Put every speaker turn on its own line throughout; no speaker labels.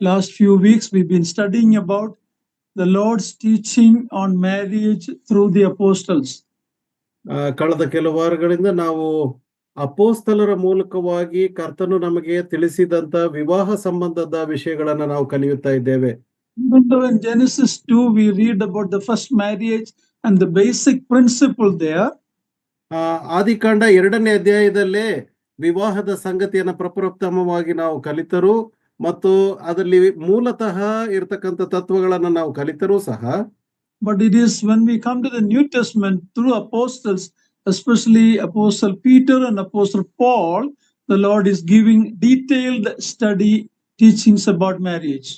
Last few weeks, we've been studying about the Lord's teaching on marriage through the apostles.
ಕಳೆದ ಕೆಲವು ವಾರಗಳಿಂದ ನಾವು ಅಪೋಸ್ತಲರ ಮೂಲಕವಾಗಿ ಕರ್ತನು ನಮಗೆ ತಿಳಿಸಿದಂತ ವಿವಾಹ ಸಂಬಂಧದ ವಿಷಯಗಳನ್ನ ನಾವು ಕಲಿಯುತ್ತಾ ಇದ್ದೇವೆ.
Even though in Genesis 2, we read about the first marriage and the basic principle there.
ಆದಿಕಾಂಡ 2ನೇ ಅಧ್ಯಾಯದಲ್ಲೇ ವಿವಾಹದ ಸಂಗತಿಯನ್ನ ಪ್ರಪ್ರಥಮವಾಗಿ ನಾವು ಕಲಿತರು ಮತ್ತು ಅದರಲ್ಲಿ ಮೂಲತಃ ಇರತಕ್ಕಂಥ ತತ್ವಗಳನ್ನ ನಾವು ಕಲಿತರೂ ಸಹ.
But it is when we come to the New Testament through apostles, especially Apostle Peter and Apostle Paul, the Lord is giving detailed study teachings about marriage.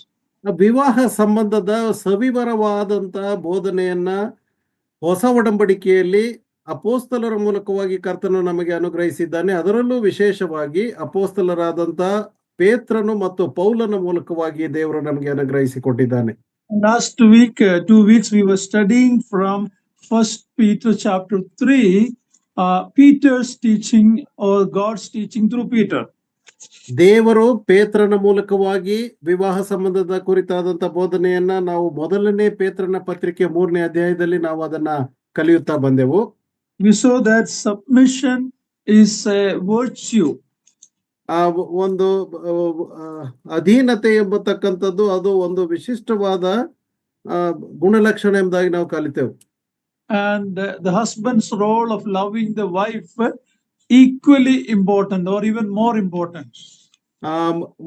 ವಿವಾಹ ಸಂಬಂಧದ ಸವಿವರವಾದಂತ ಬೋಧನೆಯನ್ನ ಹೊಸ ಒಡಂಬಡಿಕೆಯಲ್ಲಿ ಅಪೋಸ್ತಲರ ಮೂಲಕವಾಗಿ ಕರ್ತನು ನಮಗೆ ಅನುಗ್ರಹಿಸಿದ್ದಾನೆ. ಅದರಲ್ಲೂ ವಿಶೇಷವಾಗಿ ಅಪೋಸ್ತಲರಾದಂತ ಪೇತ್ರನು ಮತ್ತು ಪೌಲನ ಮೂಲಕವಾಗಿ ದೇವರು ನಮಗೆ ಅನುಗ್ರಹಿಸಿಕೊಟ್ಟಿದ್ದಾನೆ.
Last week, 2 weeks, we were studying from 1 Peter chapter 3, Peter's teaching or God's teaching through Peter.
ದೇವರು ಪೇತ್ರನ ಮೂಲಕವಾಗಿ ವಿವಾಹ ಸಂಬಂಧದ ಕುರಿತಾದಂತ ಬೋಧನೆಯನ್ನ ನಾವು ಮೊದಲನೇ ಪೇತ್ರನ ಪತ್ರಿಕೆ 3ನೇ ಅಧ್ಯಾಯದಲ್ಲಿ ನಾವು ಅದನ್ನ ಕಲಿಯುತ್ತಾ ಬಂದೆವು.
We saw that submission is a virtue.
ಒಂದು ಅಧೀನತೆ ಎಂಬತಕ್ಕಂಥದ್ದು ಅದು ಒಂದು ವಿಶಿಷ್ಟವಾದ ಗುಣಲಕ್ಷಣ ಎಂಬುದಾಗಿ ನಾವು ಕಲಿತೇವೆ.
And the husband's role of loving the wife equally important or even more important.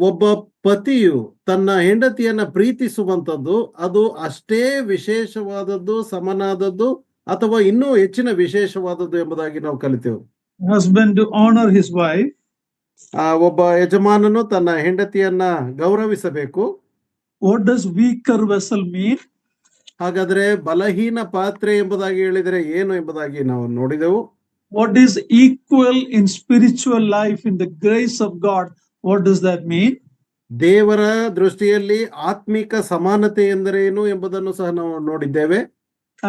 ಒಬ್ಬ ಪತಿಯು ತನ್ನ ಹೆಂಡತಿಯನ್ನ ಪ್ರೀತಿಸುವಂತದ್ದು ಅದು ಅಷ್ಟೇ ವಿಶೇಷವಾದದ್ದು, ಸಮನಾದದ್ದು ಅಥವಾ ಇನ್ನೂ ಹೆಚ್ಚಿನ ವಿಶೇಷವಾದದ್ದು ಎಂಬುದಾಗಿ ನಾವು ಕಲಿತೇವೆ.
Husband to honor his wife.
ಒಬ್ಬ ಯಜಮಾನನು ತನ್ನ ಹೆಂಡತಿಯನ್ನ ಗೌರವಿಸಬೇಕು.
What does weaker vessel mean?
ಹಾಗಾದ್ರೆ ಬಲಹೀನ ಪಾತ್ರೆ ಎಂಬುದಾಗಿ ಹೇಳಿದರೆ ಏನು ಎಂಬುದಾಗಿ ನಾವು ನೋಡಿದೆವು.
What is equal in spiritual life in the grace of God? What does that mean?
ದೇವರ ದೃಷ್ಟಿಯಲ್ಲಿ ಆತ್ಮಿಕ ಸಮಾನತೆ ಎಂದರೇನು ಎಂಬುದನ್ನು ಸಹ ನಾವು ನೋಡಿದ್ದೇವೆ.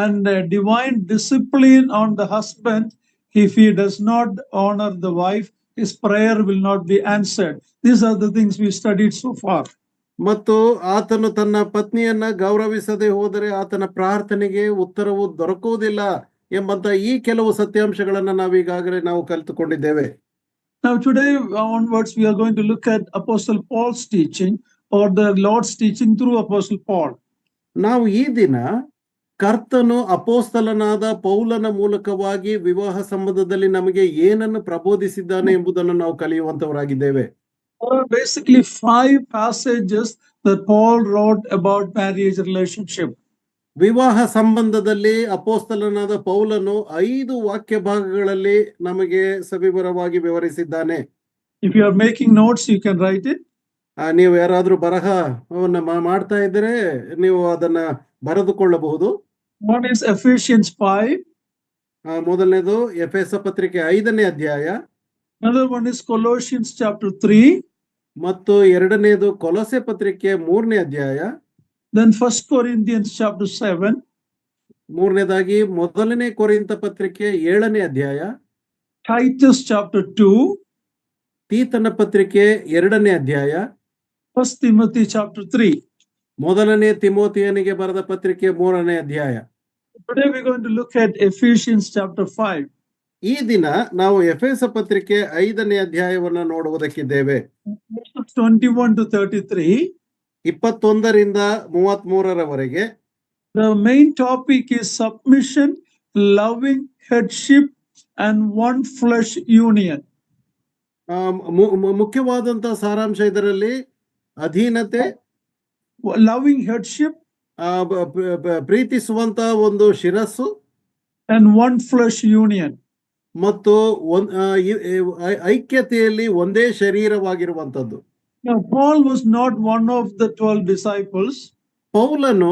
And divine discipline on the husband, if he does not honor the wife, his prayer will not be answered. These are the things we studied so far.
ಮತ್ತು ಆತನು ತನ್ನ ಪತ್ನಿಯನ್ನ ಗೌರವಿಸದೆ ಹೋದರೆ ಆತನ ಪ್ರಾರ್ಥನೆಗೆ ಉತ್ತರವು ದೊರಕುವುದಿಲ್ಲ ಎಂಬಂತ ಈ ಕೆಲವು ಸತ್ಯಾಂಶಗಳನ್ನ ನಾವೀಗಾಗಲೇ ನಾವು ಕಲಿತುಕೊಂಡಿದ್ದೇವೆ.
Now today onwards we are going to look at Apostle Paul's teaching or the Lord's teaching through Apostle Paul.
ನಾವು ಈ ದಿನ ಕರ್ತನು ಅಪೋಸ್ತಲನಾದ ಪೌಲನ ಮೂಲಕವಾಗಿ ವಿವಾಹ ಸಂಬಂಧದಲ್ಲಿ ನಮಗೆ ಏನನ್ನು ಪ್ರಬೋಧಿಸಿದ್ದಾನೆ ಎಂಬುದನ್ನು ನಾವು ಕಲಿಯುವಂತವರಾಗಿದ್ದೇವೆ.
There are basically 5 passages that Paul wrote about marriage relationship.
ವಿವಾಹ ಸಂಬಂಧದಲ್ಲಿ ಅಪೋಸ್ತಲನಾದ ಪೌಲನು 5 ವಾಕ್ಯ ಭಾಗಗಳಲ್ಲಿ ನಮಗೆ ಸವಿವರವಾಗಿ ವಿವರಿಸಿದ್ದಾನೆ.
If you are making notes, you can write it.
ನೀವು ಯಾರಾದ್ರೂ ಬರಹವನ್ನ ಮಾಡ್ತಾ ಇದ್ರೆ ನೀವು ಅದನ್ನ ಬರೆದುಕೊಳ್ಳಬಹುದು.
One is Ephesians 5.
ಮೊದಲನೇದು ಎಫೆಸ ಪತ್ರಿಕೆ 5ನೇ ಅಧ್ಯಾಯ.
Another one is Colossians chapter 3.
ಮತ್ತು ಎರಡನೇದು ಕೊಲೊಸೆ ಪತ್ರಿಕೆ 3ನೇ ಅಧ್ಯಾಯ.
Then 1 Corinthians chapter 7.
ಮೂರನೇದಾಗಿ ಮೊದಲನೇ ಕೊರಿಂಥ ಪತ್ರಿಕೆ 7ನೇ ಅಧ್ಯಾಯ.
Titus chapter 2.
ತೀತನ ಪತ್ರಿಕೆ 2ನೇ ಅಧ್ಯಾಯ.
1 Timothy chapter 3.
ಮೊದಲನೇ ತಿಮೋಥಿಯನಿಗೆ ಬರೆದ ಪತ್ರಿಕೆ 3ನೇ ಅಧ್ಯಾಯ.
Today we're going to look at Ephesians chapter 5.
ಈ ದಿನ ನಾವು ಎಫೆಸ ಪತ್ರಿಕೆ 5ನೇ ಅಧ್ಯಾಯವನ್ನು ನೋಡುವುದಕ್ಕಿದ್ದೇವೆ.
21 to 33.
21ರಿಂದ 33ರವರೆಗೆ.
The main topic is submission, loving, headship, and one flesh union.
ಮುಖ್ಯವಾದಂತ ಸಾರಾಂಶ ಇದರಲ್ಲಿ ಅಧೀನತೆ,
loving headship,
ಪ್ರೀತಿಸುವಂತ ಒಂದು ಶಿರಸ್ಸು,
and one flesh union.
ಮತ್ತು ಐಕ್ಯತೆಯಲ್ಲಿ ಒಂದೇ ಶರೀರವಾಗಿರುವಂತದ್ದು.
Now Paul was not one of the 12 disciples.
ಪೌಲನು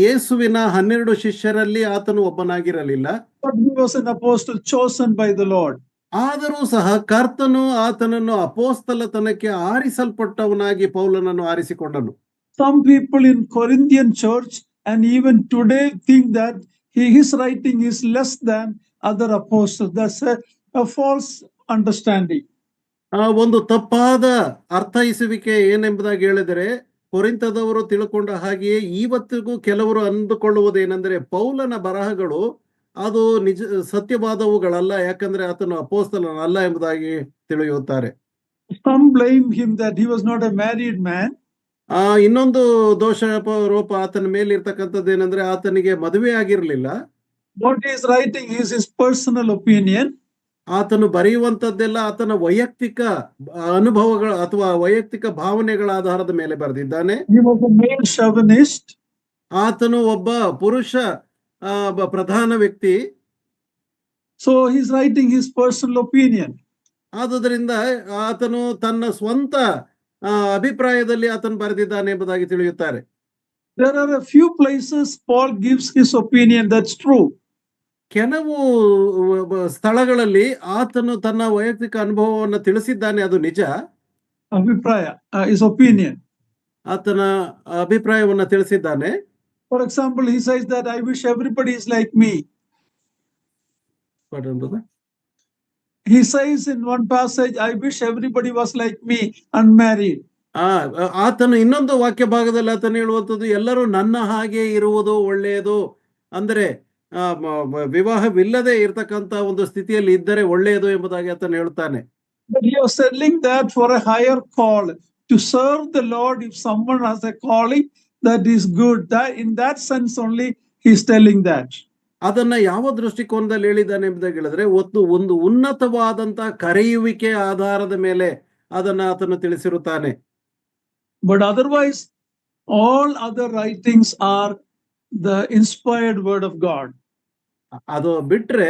ಯೇಸುವಿನ 12 ಶಿಷ್ಯರಲ್ಲಿ ಆತನು ಒಬ್ಬನಾಗಿರಲಿಲ್ಲ.
But he was an apostle chosen by the Lord.
ಆದರೂ ಸಹ ಕರ್ತನು ಆತನನ್ನು ಅಪೋಸ್ತಲತನಕ್ಕೆ ಆರಿಸಲ್ಪಟ್ಟವನಾಗಿ ಪೌಲನನ್ನು ಆರಿಸಿಕೊಂಡನು.
Some people in Corinthian church and even today think that his writing is less than other apostles. That's a false understanding.
ಒಂದು ತಪ್ಪಾದ ಅರ್ಥೈಸುವಿಕೆ ಏನೆಂಬುದಾಗಿ ಹೇಳಿದರೆ ಕೊರಿಂಥದವರು ತಿಳ್ಕೊಂಡ ಹಾಗೆಯೇ ಇವತ್ತಿಗೂ ಕೆಲವರು ಅಂದುಕೊಳ್ಳುವುದೇನೆಂದರೆ ಪೌಲನ ಬರಹಗಳು ಅದು ನಿಜ ಸತ್ಯವಾದವುಗಳಲ್ಲ, ಯಾಕಂದ್ರೆ ಆತನು ಅಪೋಸ್ತಲನಲ್ಲ ಎಂಬುದಾಗಿ ತಿಳಿಯುತ್ತಾರೆ.
Some blame him that he was not a married man.
ಇನ್ನೊಂದು ದೋಷಾರೋಪ ಆತನ ಮೇಲೆ ಇರ್ತಕ್ಕಂಥದ್ದು ಏನಂದ್ರೆ ಆತನಿಗೆ ಮದುವೆ ಆಗಿರ್ಲಿಲ್ಲ.
What he is writing is his personal opinion.
ಆತನು ಬರೆಯುವಂತದ್ದೆಲ್ಲ ಆತನ ವೈಯಕ್ತಿಕ ಅನುಭವಗಳ ಅಥವಾ ವೈಯಕ್ತಿಕ ಭಾವನೆಗಳ ಆಧಾರದ ಮೇಲೆ ಬರೆದಿದ್ದಾನೆ.
He was a male chauvinist.
ಆತನು ಒಬ್ಬ ಪುರುಷ ಪ್ರಧಾನ ವ್ಯಕ್ತಿ.
So he is writing his personal opinion.
ಆದುದರಿಂದ ಆತನು ತನ್ನ ಸ್ವಂತ ಅಭಿಪ್ರಾಯದಲ್ಲಿ ಆತನು ಬರೆದಿದ್ದಾನೆ ಎಂಬುದಾಗಿ ತಿಳಿಯುತ್ತಾರೆ.
There are a few places Paul gives his opinion, that's true.
ಕೆಲವು ಸ್ಥಳಗಳಲ್ಲಿ ಆತನು ತನ್ನ ವೈಯಕ್ತಿಕ ಅನುಭವವನ್ನು ತಿಳಿಸಿದ್ದಾನೆ, ಅದು ನಿಜ.
Abhipraya, his opinion.
ಆತನ ಅಭಿಪ್ರಾಯವನ್ನ ತಿಳಿಸಿದ್ದಾನೆ.
For example, he says that I wish everybody is like me. He says in one passage, I wish everybody was like me, unmarried.
ಆತನು ಇನ್ನೊಂದು ವಾಕ್ಯ ಭಾಗದಲ್ಲಿ ಆತನು ಹೇಳುವಂಥದ್ದು ಎಲ್ಲರೂ ನನ್ನ ಹಾಗೆ ಇರುವುದು ಒಳ್ಳೆಯದು, ಅಂದರೆ ವಿವಾಹವಿಲ್ಲದೆ ಇರತಕ್ಕಂತ ಒಂದು ಸ್ಥಿತಿಯಲ್ಲಿ ಇದ್ದರೆ ಒಳ್ಳೆಯದು ಎಂಬುದಾಗಿ ಆತನು ಹೇಳುತ್ತಾನೆ.
But he was telling that for a higher call to serve the Lord. If someone has a calling, that is good. That in that sense only he is telling that.
ಅದನ್ನ ಯಾವ ದೃಷ್ಟಿಕೋನದಲ್ಲಿ ಹೇಳಿದ್ದಾನೆ ಎಂಬುದಾಗಿ ಹೇಳಿದ್ರೆ ಒಂದು ಉನ್ನತವಾದಂತಹ ಕರೆಯುವಿಕೆ ಆಧಾರದ ಮೇಲೆ ಅದನ್ನ ಆತನು ತಿಳಿಸಿರುತ್ತಾನೆ.
But otherwise all other writings are the inspired word of God.
ಅದು ಬಿಟ್ರೆ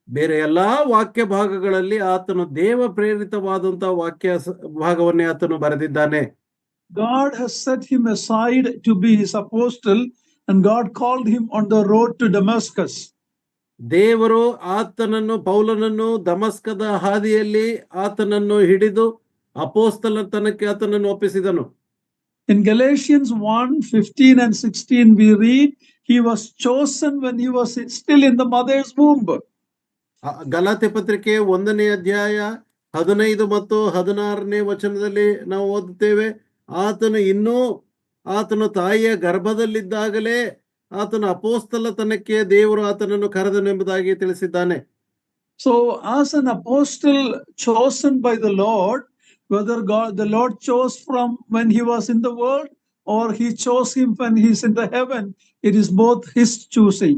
ಬೇರೆ ಎಲ್ಲಾ ವಾಕ್ಯ ಭಾಗಗಳಲ್ಲಿ ಆತನು ದೇವ ಪ್ರೇರಿತವಾದಂತಹ ವಾಕ್ಯ ಭಾಗವನ್ನೇ ಆತನು ಬರೆದಿದ್ದಾನೆ.
God has set him aside to be his apostle, and God called him on the road to Damascus.
ದೇವರು ಆತನನ್ನು ಪೌಲನನ್ನು ದಮಸ್ಕದ ಹಾದಿಯಲ್ಲಿ ಆತನನ್ನು ಹಿಡಿದು ಅಪೋಸ್ತಲತನಕ್ಕೆ ಆತನನ್ನು ಒಪ್ಪಿಸಿದನು.
In Galatians 1:15 and 16 we read, he was chosen when he was still in the mother's womb.
Galatia ಪತ್ರಿಕೆ 1ನೇ ಅಧ್ಯಾಯ 15 ಮತ್ತು 16ನೇ ವಚನದಲ್ಲಿ ನಾವು ಓದುತ್ತೇವೆ, ಆತನು ತಾಯಿಯ ಗರ್ಭದಲ್ಲಿದ್ದಾಗಲೇ ಆತನ ಅಪೋಸ್ತಲತನಕ್ಕೆ ದೇವರು ಆತನನ್ನು ಕರೆದನು ಎಂಬುದಾಗಿ ತಿಳಿಸಿದ್ದಾನೆ.
So as an apostle chosen by the Lord, whether the Lord chose from when he was in the world or he chose him when he is in the heaven, it is both his choosing.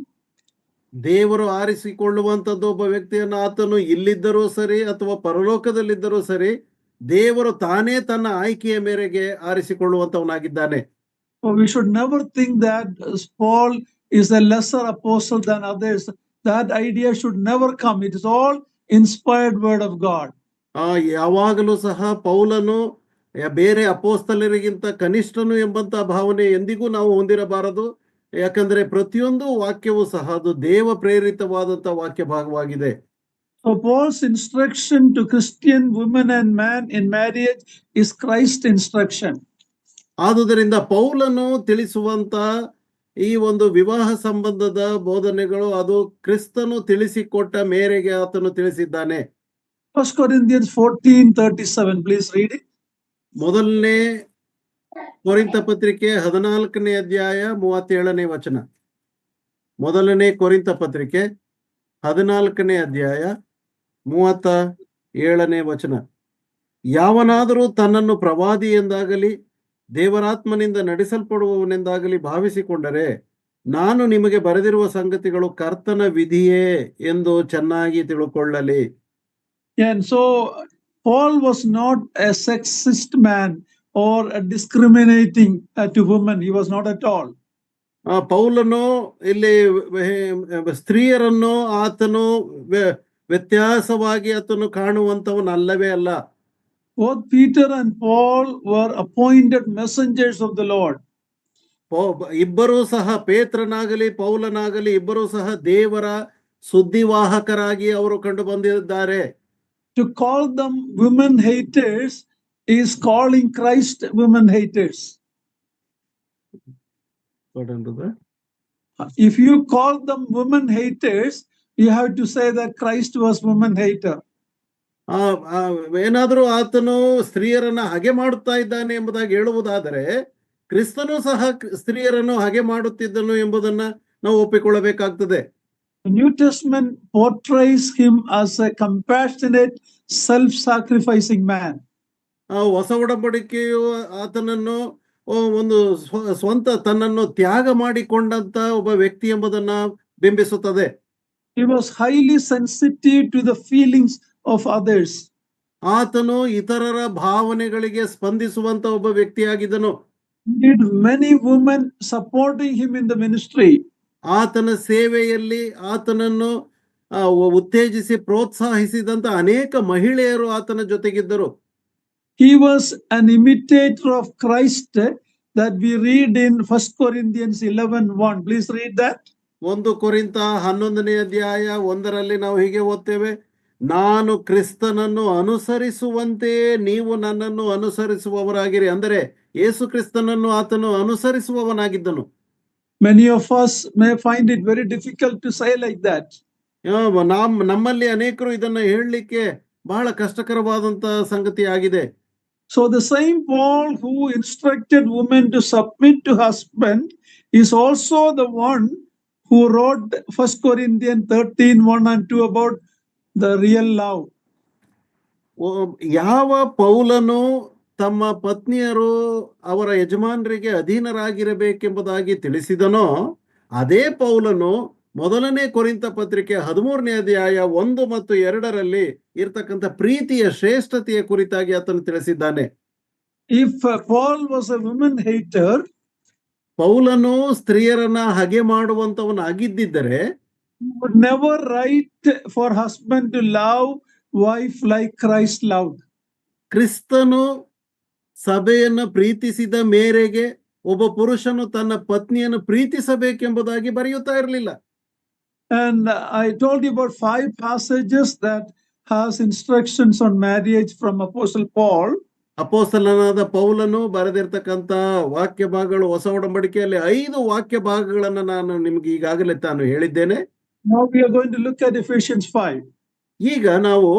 ದೇವರು ಆರಿಸಿಕೊಳ್ಳುವಂತದ್ದು ಒಬ್ಬ ವ್ಯಕ್ತಿಯನ್ನು ಆತನು ಇಲ್ಲಿದ್ದರೂ ಸರಿ ಅಥವಾ ಪರಲೋಕದಲ್ಲಿದ್ದರೂ ಸರಿ ದೇವರು ತಾನೇ ತನ್ನ ಆಯ್ಕೆಯ ಮೇರೆಗೆ ಆರಿಸಿಕೊಳ್ಳುವಂತವನಾಗಿದ್ದಾನೆ.
We should never think that Paul is a lesser apostle than others. That idea should never come. It is all inspired word of God.
ಯಾವಾಗಲೂ ಸಹ ಪೌಲನು ಬೇರೆ ಅಪೋಸ್ತಲರಿಗಿಂತ ಕನಿಷ್ಠನು ಎಂಬಂತ ಭಾವನೆ ಎಂದಿಗೂ ನಾವು ಹೊಂದಿರಬಾರದು. ಯಾಕಂದ್ರೆ ಪ್ರತಿಯೊಂದು ವಾಕ್ಯವೂ ಸಹ ಅದು ದೇವ ಪ್ರೇರಿತವಾದಂತ ವಾಕ್ಯ ಭಾಗವಾಗಿದೆ.
So Paul's instruction to Christian women and men in marriage is Christ's instruction.
ಆದುದರಿಂದ ಪೌಲನು ತಿಳಿಸುವಂತ ಈ ಒಂದು ವಿವಾಹ ಸಂಬಂಧದ ಬೋಧನೆಗಳು ಅದು ಕ್ರಿಸ್ತನು ತಿಳಿಸಿಕೊಟ್ಟ ಮೇರೆಗೆ ಆತನು ತಿಳಿಸಿದ್ದಾನೆ.
1 Corinthians 14:37, please read it.
ಮೊದಲನೇ ಕೊರಿಂಥ ಪತ್ರಿಕೆ 14ನೇ ಅಧ್ಯಾಯ 37ನೇ ವಚನ. ಮೊದಲನೇ ಕೊರಿಂಥ ಪತ್ರಿಕೆ 14ನೇ ಅಧ್ಯಾಯ 37ನೇ ವಚನ. ಯಾವನಾದರೂ ತನ್ನನ್ನು ಪ್ರವಾದಿ ಎಂದಾಗಲಿ ದೇವರಾತ್ಮನಿಂದ ನಡೆಸಲ್ಪಡುವವನೆಂದಾಗಲಿ ಭಾವಿಸಿಕೊಂಡರೆ ನಾನು ನಿಮಗೆ ಬರೆದಿರುವ ಸಂಗತಿಗಳು ಕರ್ತನ ವಿಧಿಯೇ ಎಂದು ಚೆನ್ನಾಗಿ ತಿಳುಕೊಳ್ಳಲಿ.
And so Paul was not a sexist man or a discriminating to women. He was not at all.
ಪೌಲನು ಇಲ್ಲಿ ಸ್ತ್ರೀಯರನ್ನು ಆತನು ವ್ಯತ್ಯಾಸವಾಗಿ ಆತನು ಕಾಣುವಂತವನಲ್ಲವೇ ಅಲ್ಲ.
Both Peter and Paul were appointed messengers of the Lord.
ಇಬ್ಬರೂ ಸಹ ಪೇತ್ರನಾಗಲಿ ಪೌಲನಾಗಲಿ ಇಬ್ಬರೂ ಸಹ ದೇವರ ಸುದ್ದಿವಾಹಕರಾಗಿ ಅವರು ಕಂಡು ಬಂದಿದ್ದಾರೆ.
To call them women haters is calling Christ women haters. If you call them women haters, you have to say that Christ was woman hater.
ಏನಾದರೂ ಆತನು ಸ್ತ್ರೀಯರನ್ನ ಹಾಗೆ ಮಾಡುತ್ತಾ ಇದ್ದಾನೆ ಎಂಬುದಾಗಿ ಹೇಳುವುದಾದರೆ ಕ್ರಿಸ್ತನು ಸಹ ಸ್ತ್ರೀಯರನ್ನು ಹಾಗೆ ಮಾಡುತ್ತಿದ್ದನು ಎಂಬುದನ್ನ ನಾವು ಒಪ್ಪಿಕೊಳ್ಳಬೇಕಾಗ್ತದೆ.
The New Testament portrays him as a compassionate, self-sacrificing man.
ಹೊಸ ಒಡಂಬಡಿಕೆಯು ಆತನನ್ನು ಒಂದು ಸ್ವಂತ ತನ್ನನ್ನು ತ್ಯಾಗ ಮಾಡಿಕೊಂಡಂತ ಒಬ್ಬ ವ್ಯಕ್ತಿ ಎಂಬುದನ್ನ ಬಿಂಬಿಸುತ್ತದೆ.
He was highly sensitive to the feelings of others.
ಆತನು ಇತರರ ಭಾವನೆಗಳಿಗೆ ಸ್ಪಂದಿಸುವಂತ ಒಬ್ಬ ವ್ಯಕ್ತಿಯಾಗಿದ್ದನು.
Indeed, many women supporting him in the ministry.
ಆತನ ಸೇವೆಯಲ್ಲಿ ಆತನನ್ನು ಉತ್ತೇಜಿಸಿ ಪ್ರೋತ್ಸಾಹಿಸಿದಂತ ಅನೇಕ ಮಹಿಳೆಯರು ಆತನ ಜೊತೆಗಿದ್ದರು.
He was an imitator of Christ that we read in 1 Corinthians 11:1. Please read that.
1 ಕೊರಿಂಥ 11ನೇ ಅಧ್ಯಾಯ 1ರಲ್ಲಿ ನಾವು ಹೀಗೆ ಓದ್ತೇವೆ, ನಾನು ಕ್ರಿಸ್ತನನ್ನು ಅನುಸರಿಸುವಂತೆಯೇ ನೀವು ನನ್ನನ್ನು ಅನುಸರಿಸುವವರಾಗಿರಿ. ಅಂದರೆ ಯೇಸು ಕ್ರಿಸ್ತನನ್ನು ಆತನು ಅನುಸರಿಸುವವನಾಗಿದ್ದನು.
Many of us may find it very difficult to say like that.
ನಮ್ಮಲ್ಲಿ ಅನೇಕರು ಇದನ್ನ ಹೇಳಲಿಕ್ಕೆ ಬಹಳ ಕಷ್ಟಕರವಾದಂತ ಸಂಗತಿ ಆಗಿದೆ.
So the same Paul who instructed women to submit to husband is also the one who wrote 1 Corinthians 13:1 and 2 about the real love.
ಯಾವ ಪೌಲನು ತಮ್ಮ ಪತ್ನಿಯರು ಅವರ ಯಜಮಾನರಿಗೆ ಅಧೀನರಾಗಿರಬೇಕೆಂಬುದಾಗಿ ತಿಳಿಸಿದನೋ ಅದೇ ಪೌಲನು 1ನೇ ಕೊರಿಂಥ ಪತ್ರಿಕೆ 13ನೇ ಅಧ್ಯಾಯ 1 ಮತ್ತು 2ರಲ್ಲಿ ಇರ್ತಕ್ಕಂಥ ಪ್ರೀತಿಯ ಶ್ರೇಷ್ಠತೆಯ ಕುರಿತಾಗಿ ಆತನು ತಿಳಿಸಿದ್ದಾನೆ.
If Paul was a woman hater,
ಪೌಲನು ಸ್ತ್ರೀಯರನ್ನ ಹಗೆ ಮಾಡುವಂತವನಾಗಿದ್ದರೆ
he would never write for husband to love wife like Christ loved.
ಕ್ರಿಸ್ತನು ಸಭೆಯನ್ನು ಪ್ರೀತಿಸಿದ ಮೇರೆಗೆ ಒಬ್ಬ ಪುರುಷನು ತನ್ನ ಪತ್ನಿಯನ್ನು ಪ್ರೀತಿಸಬೇಕೆಂಬುದಾಗಿ ಬರೆಯುತ್ತಾ ಇರಲಿಲ್ಲ.
And I told you about 5 passages that has instructions on marriage from Apostle Paul.
ಅಪೊಸ್ತಲನಾದ ಪೌಲನು ಬರೆದಿರ್ತಕ್ಕಂಥ ವಾಕ್ಯ ಭಾಗಗಳು ಹೊಸ ಒಡಂಬಡಿಕೆಯಲ್ಲಿ 5 ವಾಕ್ಯ ಭಾಗಗಳನ್ನು ನಾನು ನಿಮ್ಗೆ ಈಗಾಗಲೇ ತಾನು ಹೇಳಿದ್ದೇನೆ.
Now we are going to look at Ephesians 5.
ಈಗ ನಾವು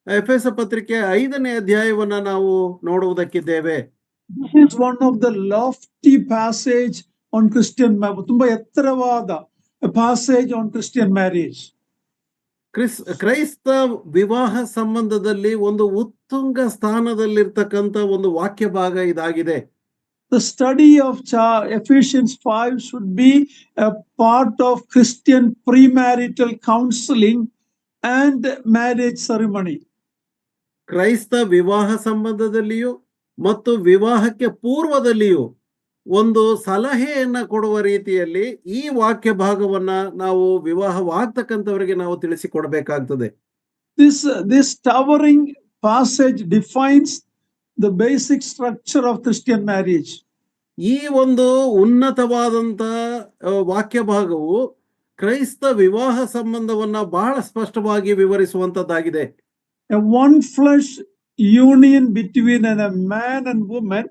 ಎಫೆಸ ಪತ್ರಿಕೆ 5ನೇ ಅಧ್ಯಾಯವನ್ನ ನಾವು ನೋಡುವುದಕ್ಕಿದ್ದೇವೆ.
This is one of the lofty passage on Christian marriage. ತುಂಬಾ ಎತ್ತರವಾದ passage on Christian marriage.
ಕ್ರೈಸ್ತ ವಿವಾಹ ಸಂಬಂಧದಲ್ಲಿ ಒಂದು ಉತ್ತುಂಗ ಸ್ಥಾನದಲ್ಲಿರ್ತಕ್ಕಂಥ ಒಂದು ವಾಕ್ಯ ಭಾಗ ಇದಾಗಿದೆ.
The study of Ephesians 5 should be a part of Christian premarital counseling and marriage ceremony.
ಕ್ರೈಸ್ತ ವಿವಾಹ ಸಂಬಂಧದಲ್ಲಿಯೂ ಮತ್ತು ವಿವಾಹಕ್ಕೆ ಪೂರ್ವದಲ್ಲಿಯೂ ಒಂದು ಸಲಹೆಯನ್ನ ಕೊಡುವ ರೀತಿಯಲ್ಲಿ ಈ ವಾಕ್ಯ ಭಾಗವನ್ನ ನಾವು ವಿವಾಹವಾಗ್ತಕ್ಕಂಥವರಿಗೆ ನಾವು ತಿಳಿಸಿಕೊಡಬೇಕಾಗ್ತದೆ.
This towering passage defines the basic structure of Christian marriage.
ಈ ಒಂದು ಉನ್ನತವಾದಂತ ವಾಕ್ಯ ಭಾಗವು ಕ್ರೈಸ್ತ ವಿವಾಹ ಸಂಬಂಧವನ್ನ ಬಹಳ ಸ್ಪಷ್ಟವಾಗಿ ವಿವರಿಸುವಂತದ್ದಾಗಿದೆ.
A one flesh union between a man and woman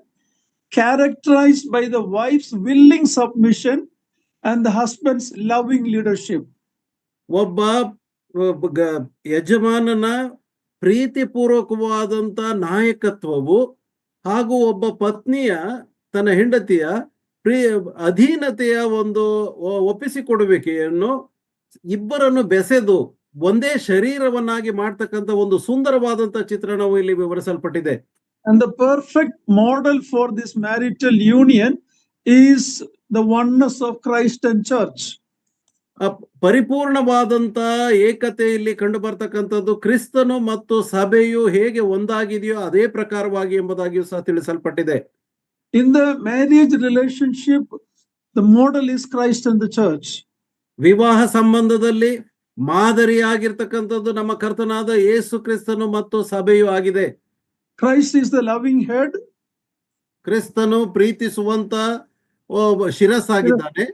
characterized by the wife's willing submission and the husband's loving leadership.
ಒಬ್ಬ ಯಜಮಾನನ ಪ್ರೀತಿಪೂರ್ವಕವಾದಂತ ನಾಯಕತ್ವವು ಹಾಗೂ ಒಬ್ಬ ಪತ್ನಿಯ ತನ್ನ ಹೆಂಡತಿಯ ಅಧೀನತೆಯ ಒಂದು ಒಪ್ಪಿಸಿಕೊಡುವಿಕೆಯನ್ನು ಇಬ್ಬರನ್ನು ಬೆಸೆದು ಒಂದೇ ಶರೀರವನ್ನಾಗಿ ಮಾಡ್ತಕ್ಕಂಥ ಒಂದು ಸುಂದರವಾದಂತ ಚಿತ್ರಣವು ಇಲ್ಲಿ ವಿವರಿಸಲ್ಪಟ್ಟಿದೆ.
And the perfect model for this marital union is the oneness of Christ and church.
ಪರಿಪೂರ್ಣವಾದಂತ ಏಕತೆಯಲ್ಲಿ ಕಂಡು ಬರ್ತಕ್ಕಂಥದ್ದು ಕ್ರಿಸ್ತನು ಮತ್ತು ಸಭೆಯು ಹೇಗೆ ಒಂದಾಗಿದೆಯೋ ಅದೇ ಪ್ರಕಾರವಾಗಿ ಎಂಬುದಾಗಿಯೂ ಸಹ ತಿಳಿಸಲ್ಪಟ್ಟಿದೆ.
In the marriage relationship, the model is Christ and the church.
ವಿವಾಹ ಸಂಬಂಧದಲ್ಲಿ ಮಾದರಿಯಾಗಿರ್ತಕ್ಕಂಥದ್ದು ನಮ್ಮ ಕರ್ತನಾದ ಯೇಸು ಕ್ರಿಸ್ತನು ಮತ್ತು ಸಭೆಯು ಆಗಿದೆ.
Christ is the loving head.
ಕ್ರಿಸ್ತನು ಪ್ರೀತಿಸುವಂತ ಶಿರಸ್ಸಾಗಿದ್ದಾನೆ.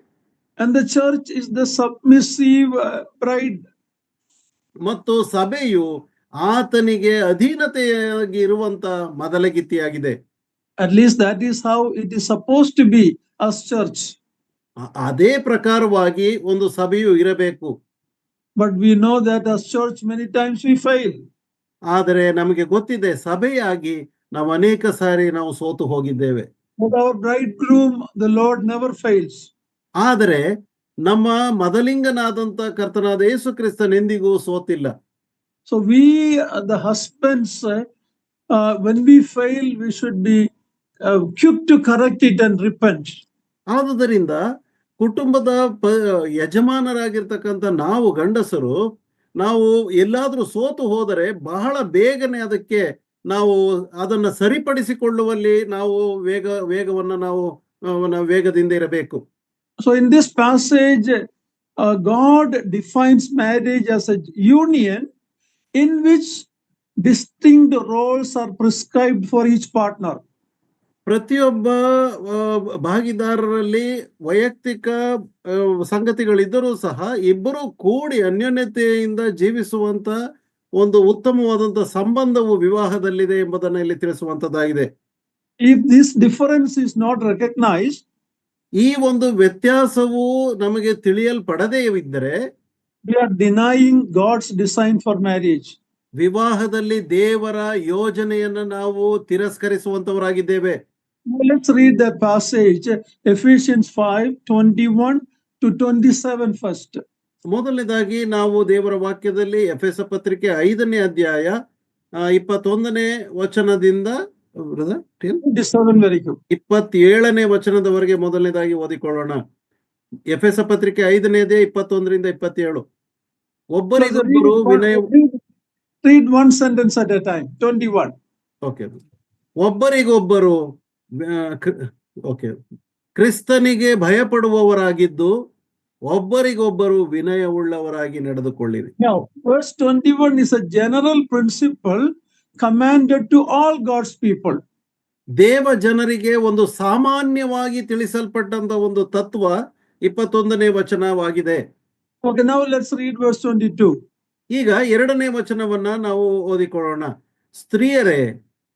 And the church is the submissive bride.
ಮತ್ತು ಸಭೆಯು ಆತನಿಗೆ ಅಧೀನತೆಯಾಗಿ ಇರುವಂತ ಮದಲಗಿತ್ತಿಯಾಗಿದೆ.
At least that is how it is supposed to be as church.
ಅದೇ ಪ್ರಕಾರವಾಗಿ ಒಂದು ಸಭೆಯು ಇರಬೇಕು.
But we know that as church many times we fail.
ಆದರೆ ನಮಗೆ ಗೊತ್ತಿದೆ ಸಭೆಯಾಗಿ ನಾವು ಅನೇಕ ಸಾರಿ ನಾವು ಸೋತು ಹೋಗಿದ್ದೇವೆ.
But our bridegroom, the Lord, never fails.
ಆದರೆ ನಮ್ಮ ಮದಲಿಂಗನಾದಂತ ಕರ್ತನಾದ ಯೇಸು ಕ್ರಿಸ್ತನೆಂದಿಗೂ ಸೋತಿಲ್ಲ.
So we, the husbands, when we fail, we should be quick to correct it and repent.
ಆದುದರಿಂದ ಕುಟುಂಬದ ಯಜಮಾನರಾಗಿರ್ತಕ್ಕಂಥ ನಾವು ಗಂಡಸರು, ನಾವು ಎಲ್ಲಾದ್ರೂ ಸೋತು ಹೋದರೆ ಬಹಳ ಬೇಗನೆ ಅದಕ್ಕೆ ನಾವು ಅದನ್ನ ಸರಿಪಡಿಸಿಕೊಳ್ಳುವಲ್ಲಿ ನಾವು ವೇಗವನ್ನ ನಾವು ವೇಗದಿಂದ ಇರಬೇಕು.
So in this passage, God defines marriage as a union in which distinct roles are prescribed for each partner.
ಪ್ರತಿಯೊಬ್ಬ ಭಾಗಿದಾರರಲ್ಲಿ ವೈಯಕ್ತಿಕ ಸಂಗತಿಗಳಿದ್ದರೂ ಸಹ ಇಬ್ಬರು ಕೂಡಿ ಅನ್ಯೋನ್ಯತೆಯಿಂದ ಜೀವಿಸುವಂತ ಒಂದು ಉತ್ತಮವಾದಂತ ಸಂಬಂಧವು ವಿವಾಹದಲ್ಲಿದೆ ಎಂಬುದನ್ನು ಇಲ್ಲಿ ತಿಳಿಸುವಂತದ್ದಾಗಿದೆ.
If this difference is not recognized,
ಈ ಒಂದು ವ್ಯತ್ಯಾಸವು ನಮಗೆ ತಿಳಿಯಲ್ಪಡದೇ ಇದ್ದರೆ
we are denying God's design for marriage.
ವಿವಾಹದಲ್ಲಿ ದೇವರ ಯೋಜನೆಯನ್ನು ನಾವು ತಿರಸ್ಕರಿಸುವಂತವರಾಗಿದ್ದೇವೆ.
Let's read the passage, Ephesians 5:21 to 27 first.
ಮೊದಲನೇದಾಗಿ ನಾವು ದೇವರ ವಾಕ್ಯದಲ್ಲಿ ಎಫೆಸ ಪತ್ರಿಕೆ 5ನೇ ಅಧ್ಯಾಯ 21ನೇ ವಚನದಿಂದ
27 very good.
27ನೇ ವಚನದವರೆಗೆ ಮೊದಲನೇದಾಗಿ ಓದಿಕೊಳ್ಳೋಣ. ಎಫೆಸ ಪತ್ರಿಕೆ 5ನೇ ಅಧ್ಯಾಯ 21ರಿಂದ 27. ಒಬ್ಬರಿಗೊಬ್ಬರು ವಿನಯ.
Read one sentence at a time. 21.
Okay. ಒಬ್ಬರಿಗೊಬ್ಬರು ಕ್ರಿಸ್ತನಿಗೆ ಭಯಪಡುವವರಾಗಿದ್ದು ಒಬ್ಬರಿಗೊಬ್ಬರು ವಿನಯವುಳ್ಳವರಾಗಿ ನಡೆದುಕೊಳ್ಳಿರಿ.
Now, verse 21 is a general principle commanded to all God's people.
ದೇವ ಜನರಿಗೆ ಒಂದು ಸಾಮಾನ್ಯವಾಗಿ ತಿಳಿಸಲ್ಪಟ್ಟಂತ ಒಂದು ತತ್ವ 21ನೇ ವಚನವಾಗಿದೆ.
Okay, now let's read verse 22.
ಈಗ 2ನೇ ವಚನವನ್ನ ನಾವು ಓದಿಕೊಳ್ಳೋಣ. ಸ್ತ್ರೀಯರೇ,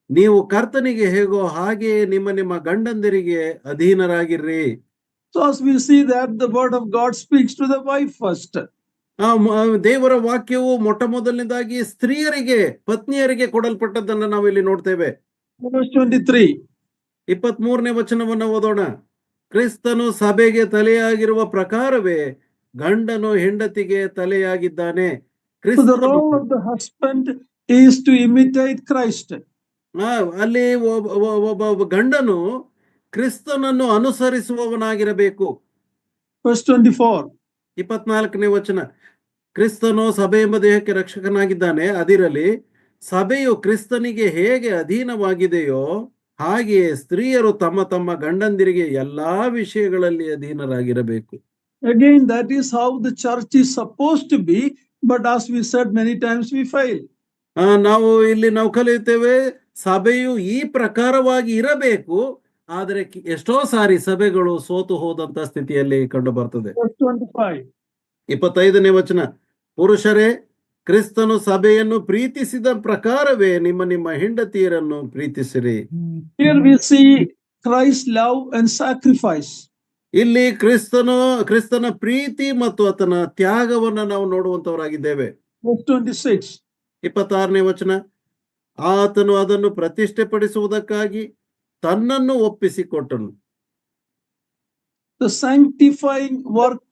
ನೀವು ಕರ್ತನಿಗೆ ಹೇಗೋ ಹಾಗೆ ನಿಮ್ಮ ಗಂಡಂದಿರಿಗೆ ಅಧೀನರಾಗಿರ್ರಿ.
So as we see that the word of God speaks to the wife first.
ದೇವರ ವಾಕ್ಯವು ಮೊಟ್ಟ ಮೊದಲನೇದಾಗಿ ಸ್ತ್ರೀಯರಿಗೆ, ಪತ್ನಿಯರಿಗೆ ಕೊಡಲ್ಪಟ್ಟದ್ದನ್ನು ನಾವು ಇಲ್ಲಿ ನೋಡ್ತೇವೆ.
Verse 23.
23ನೇ ವಚನವನ್ನ ಓದೋಣ. ಕ್ರಿಸ್ತನು ಸಭೆಗೆ ತಲೆಯಾಗಿರುವ ಪ್ರಕಾರವೇ ಗಂಡನು ಹೆಂಡತಿಗೆ ತಲೆಯಾಗಿದ್ದಾನೆ.
So the role of the husband is to imitate Christ.
ಅಲ್ಲಿ ಒಬ್ಬ ಗಂಡನು ಕ್ರಿಸ್ತನನ್ನು ಅನುಸರಿಸುವವನಾಗಿರಬೇಕು.
Verse 24.
24ನೇ ವಚನ. ಕ್ರಿಸ್ತನು ಸಭೆ ಎಂಬ ದೇಹಕ್ಕೆ ರಕ್ಷಕನಾಗಿದ್ದಾನೆ. ಅದಿರಲಿ, ಸಭೆಯು ಕ್ರಿಸ್ತನಿಗೆ ಹೇಗೆ ಅಧೀನವಾಗಿದೆಯೋ ಹಾಗೆಯೇ ಸ್ತ್ರೀಯರು ತಮ್ಮ ತಮ್ಮ ಗಂಡಂದಿರಿಗೆ ಎಲ್ಲಾ ವಿಷಯಗಳಲ್ಲಿ ಅಧೀನರಾಗಿರಬೇಕು.
Again, that is how the church is supposed to be, but as we said many times, we fail.
ನಾವು ಕಲಿಯುತ್ತೇವೆ, ಸಭೆಯು ಈ ಪ್ರಕಾರವಾಗಿ ಇರಬೇಕು, ಆದರೆ ಎಷ್ಟೋ ಸಾರಿ ಸಭೆಗಳು ಸೋತು ಹೋದಂತ ಸ್ಥಿತಿಯಲ್ಲಿ ಕಂಡು ಬರ್ತದೆ. 25ನೇ ವಚನ. ಪುರುಷರೇ, ಕ್ರಿಸ್ತನು ಸಭೆಯನ್ನು ಪ್ರೀತಿಸಿದ ಪ್ರಕಾರವೇ ನಿಮ್ಮ ಹೆಂಡತಿಯರನ್ನು ಪ್ರೀತಿಸಿರಿ.
Here we see Christ's love and sacrifice.
ಇಲ್ಲಿ ಕ್ರಿಸ್ತನ ಪ್ರೀತಿ ಮತ್ತು ಆತನ ತ್ಯಾಗವನ್ನ ನಾವು ನೋಡುವಂತವರಾಗಿದ್ದೇವೆ.
26.
26ನೇ ವಚನ. ಆತನು ಅದನ್ನು ಪ್ರತಿಷ್ಠೆಪಡಿಸುವುದಕ್ಕಾಗಿ ತನ್ನನ್ನು ಒಪ್ಪಿಸಿಕೊಟ್ಟನು.
The sanctifying work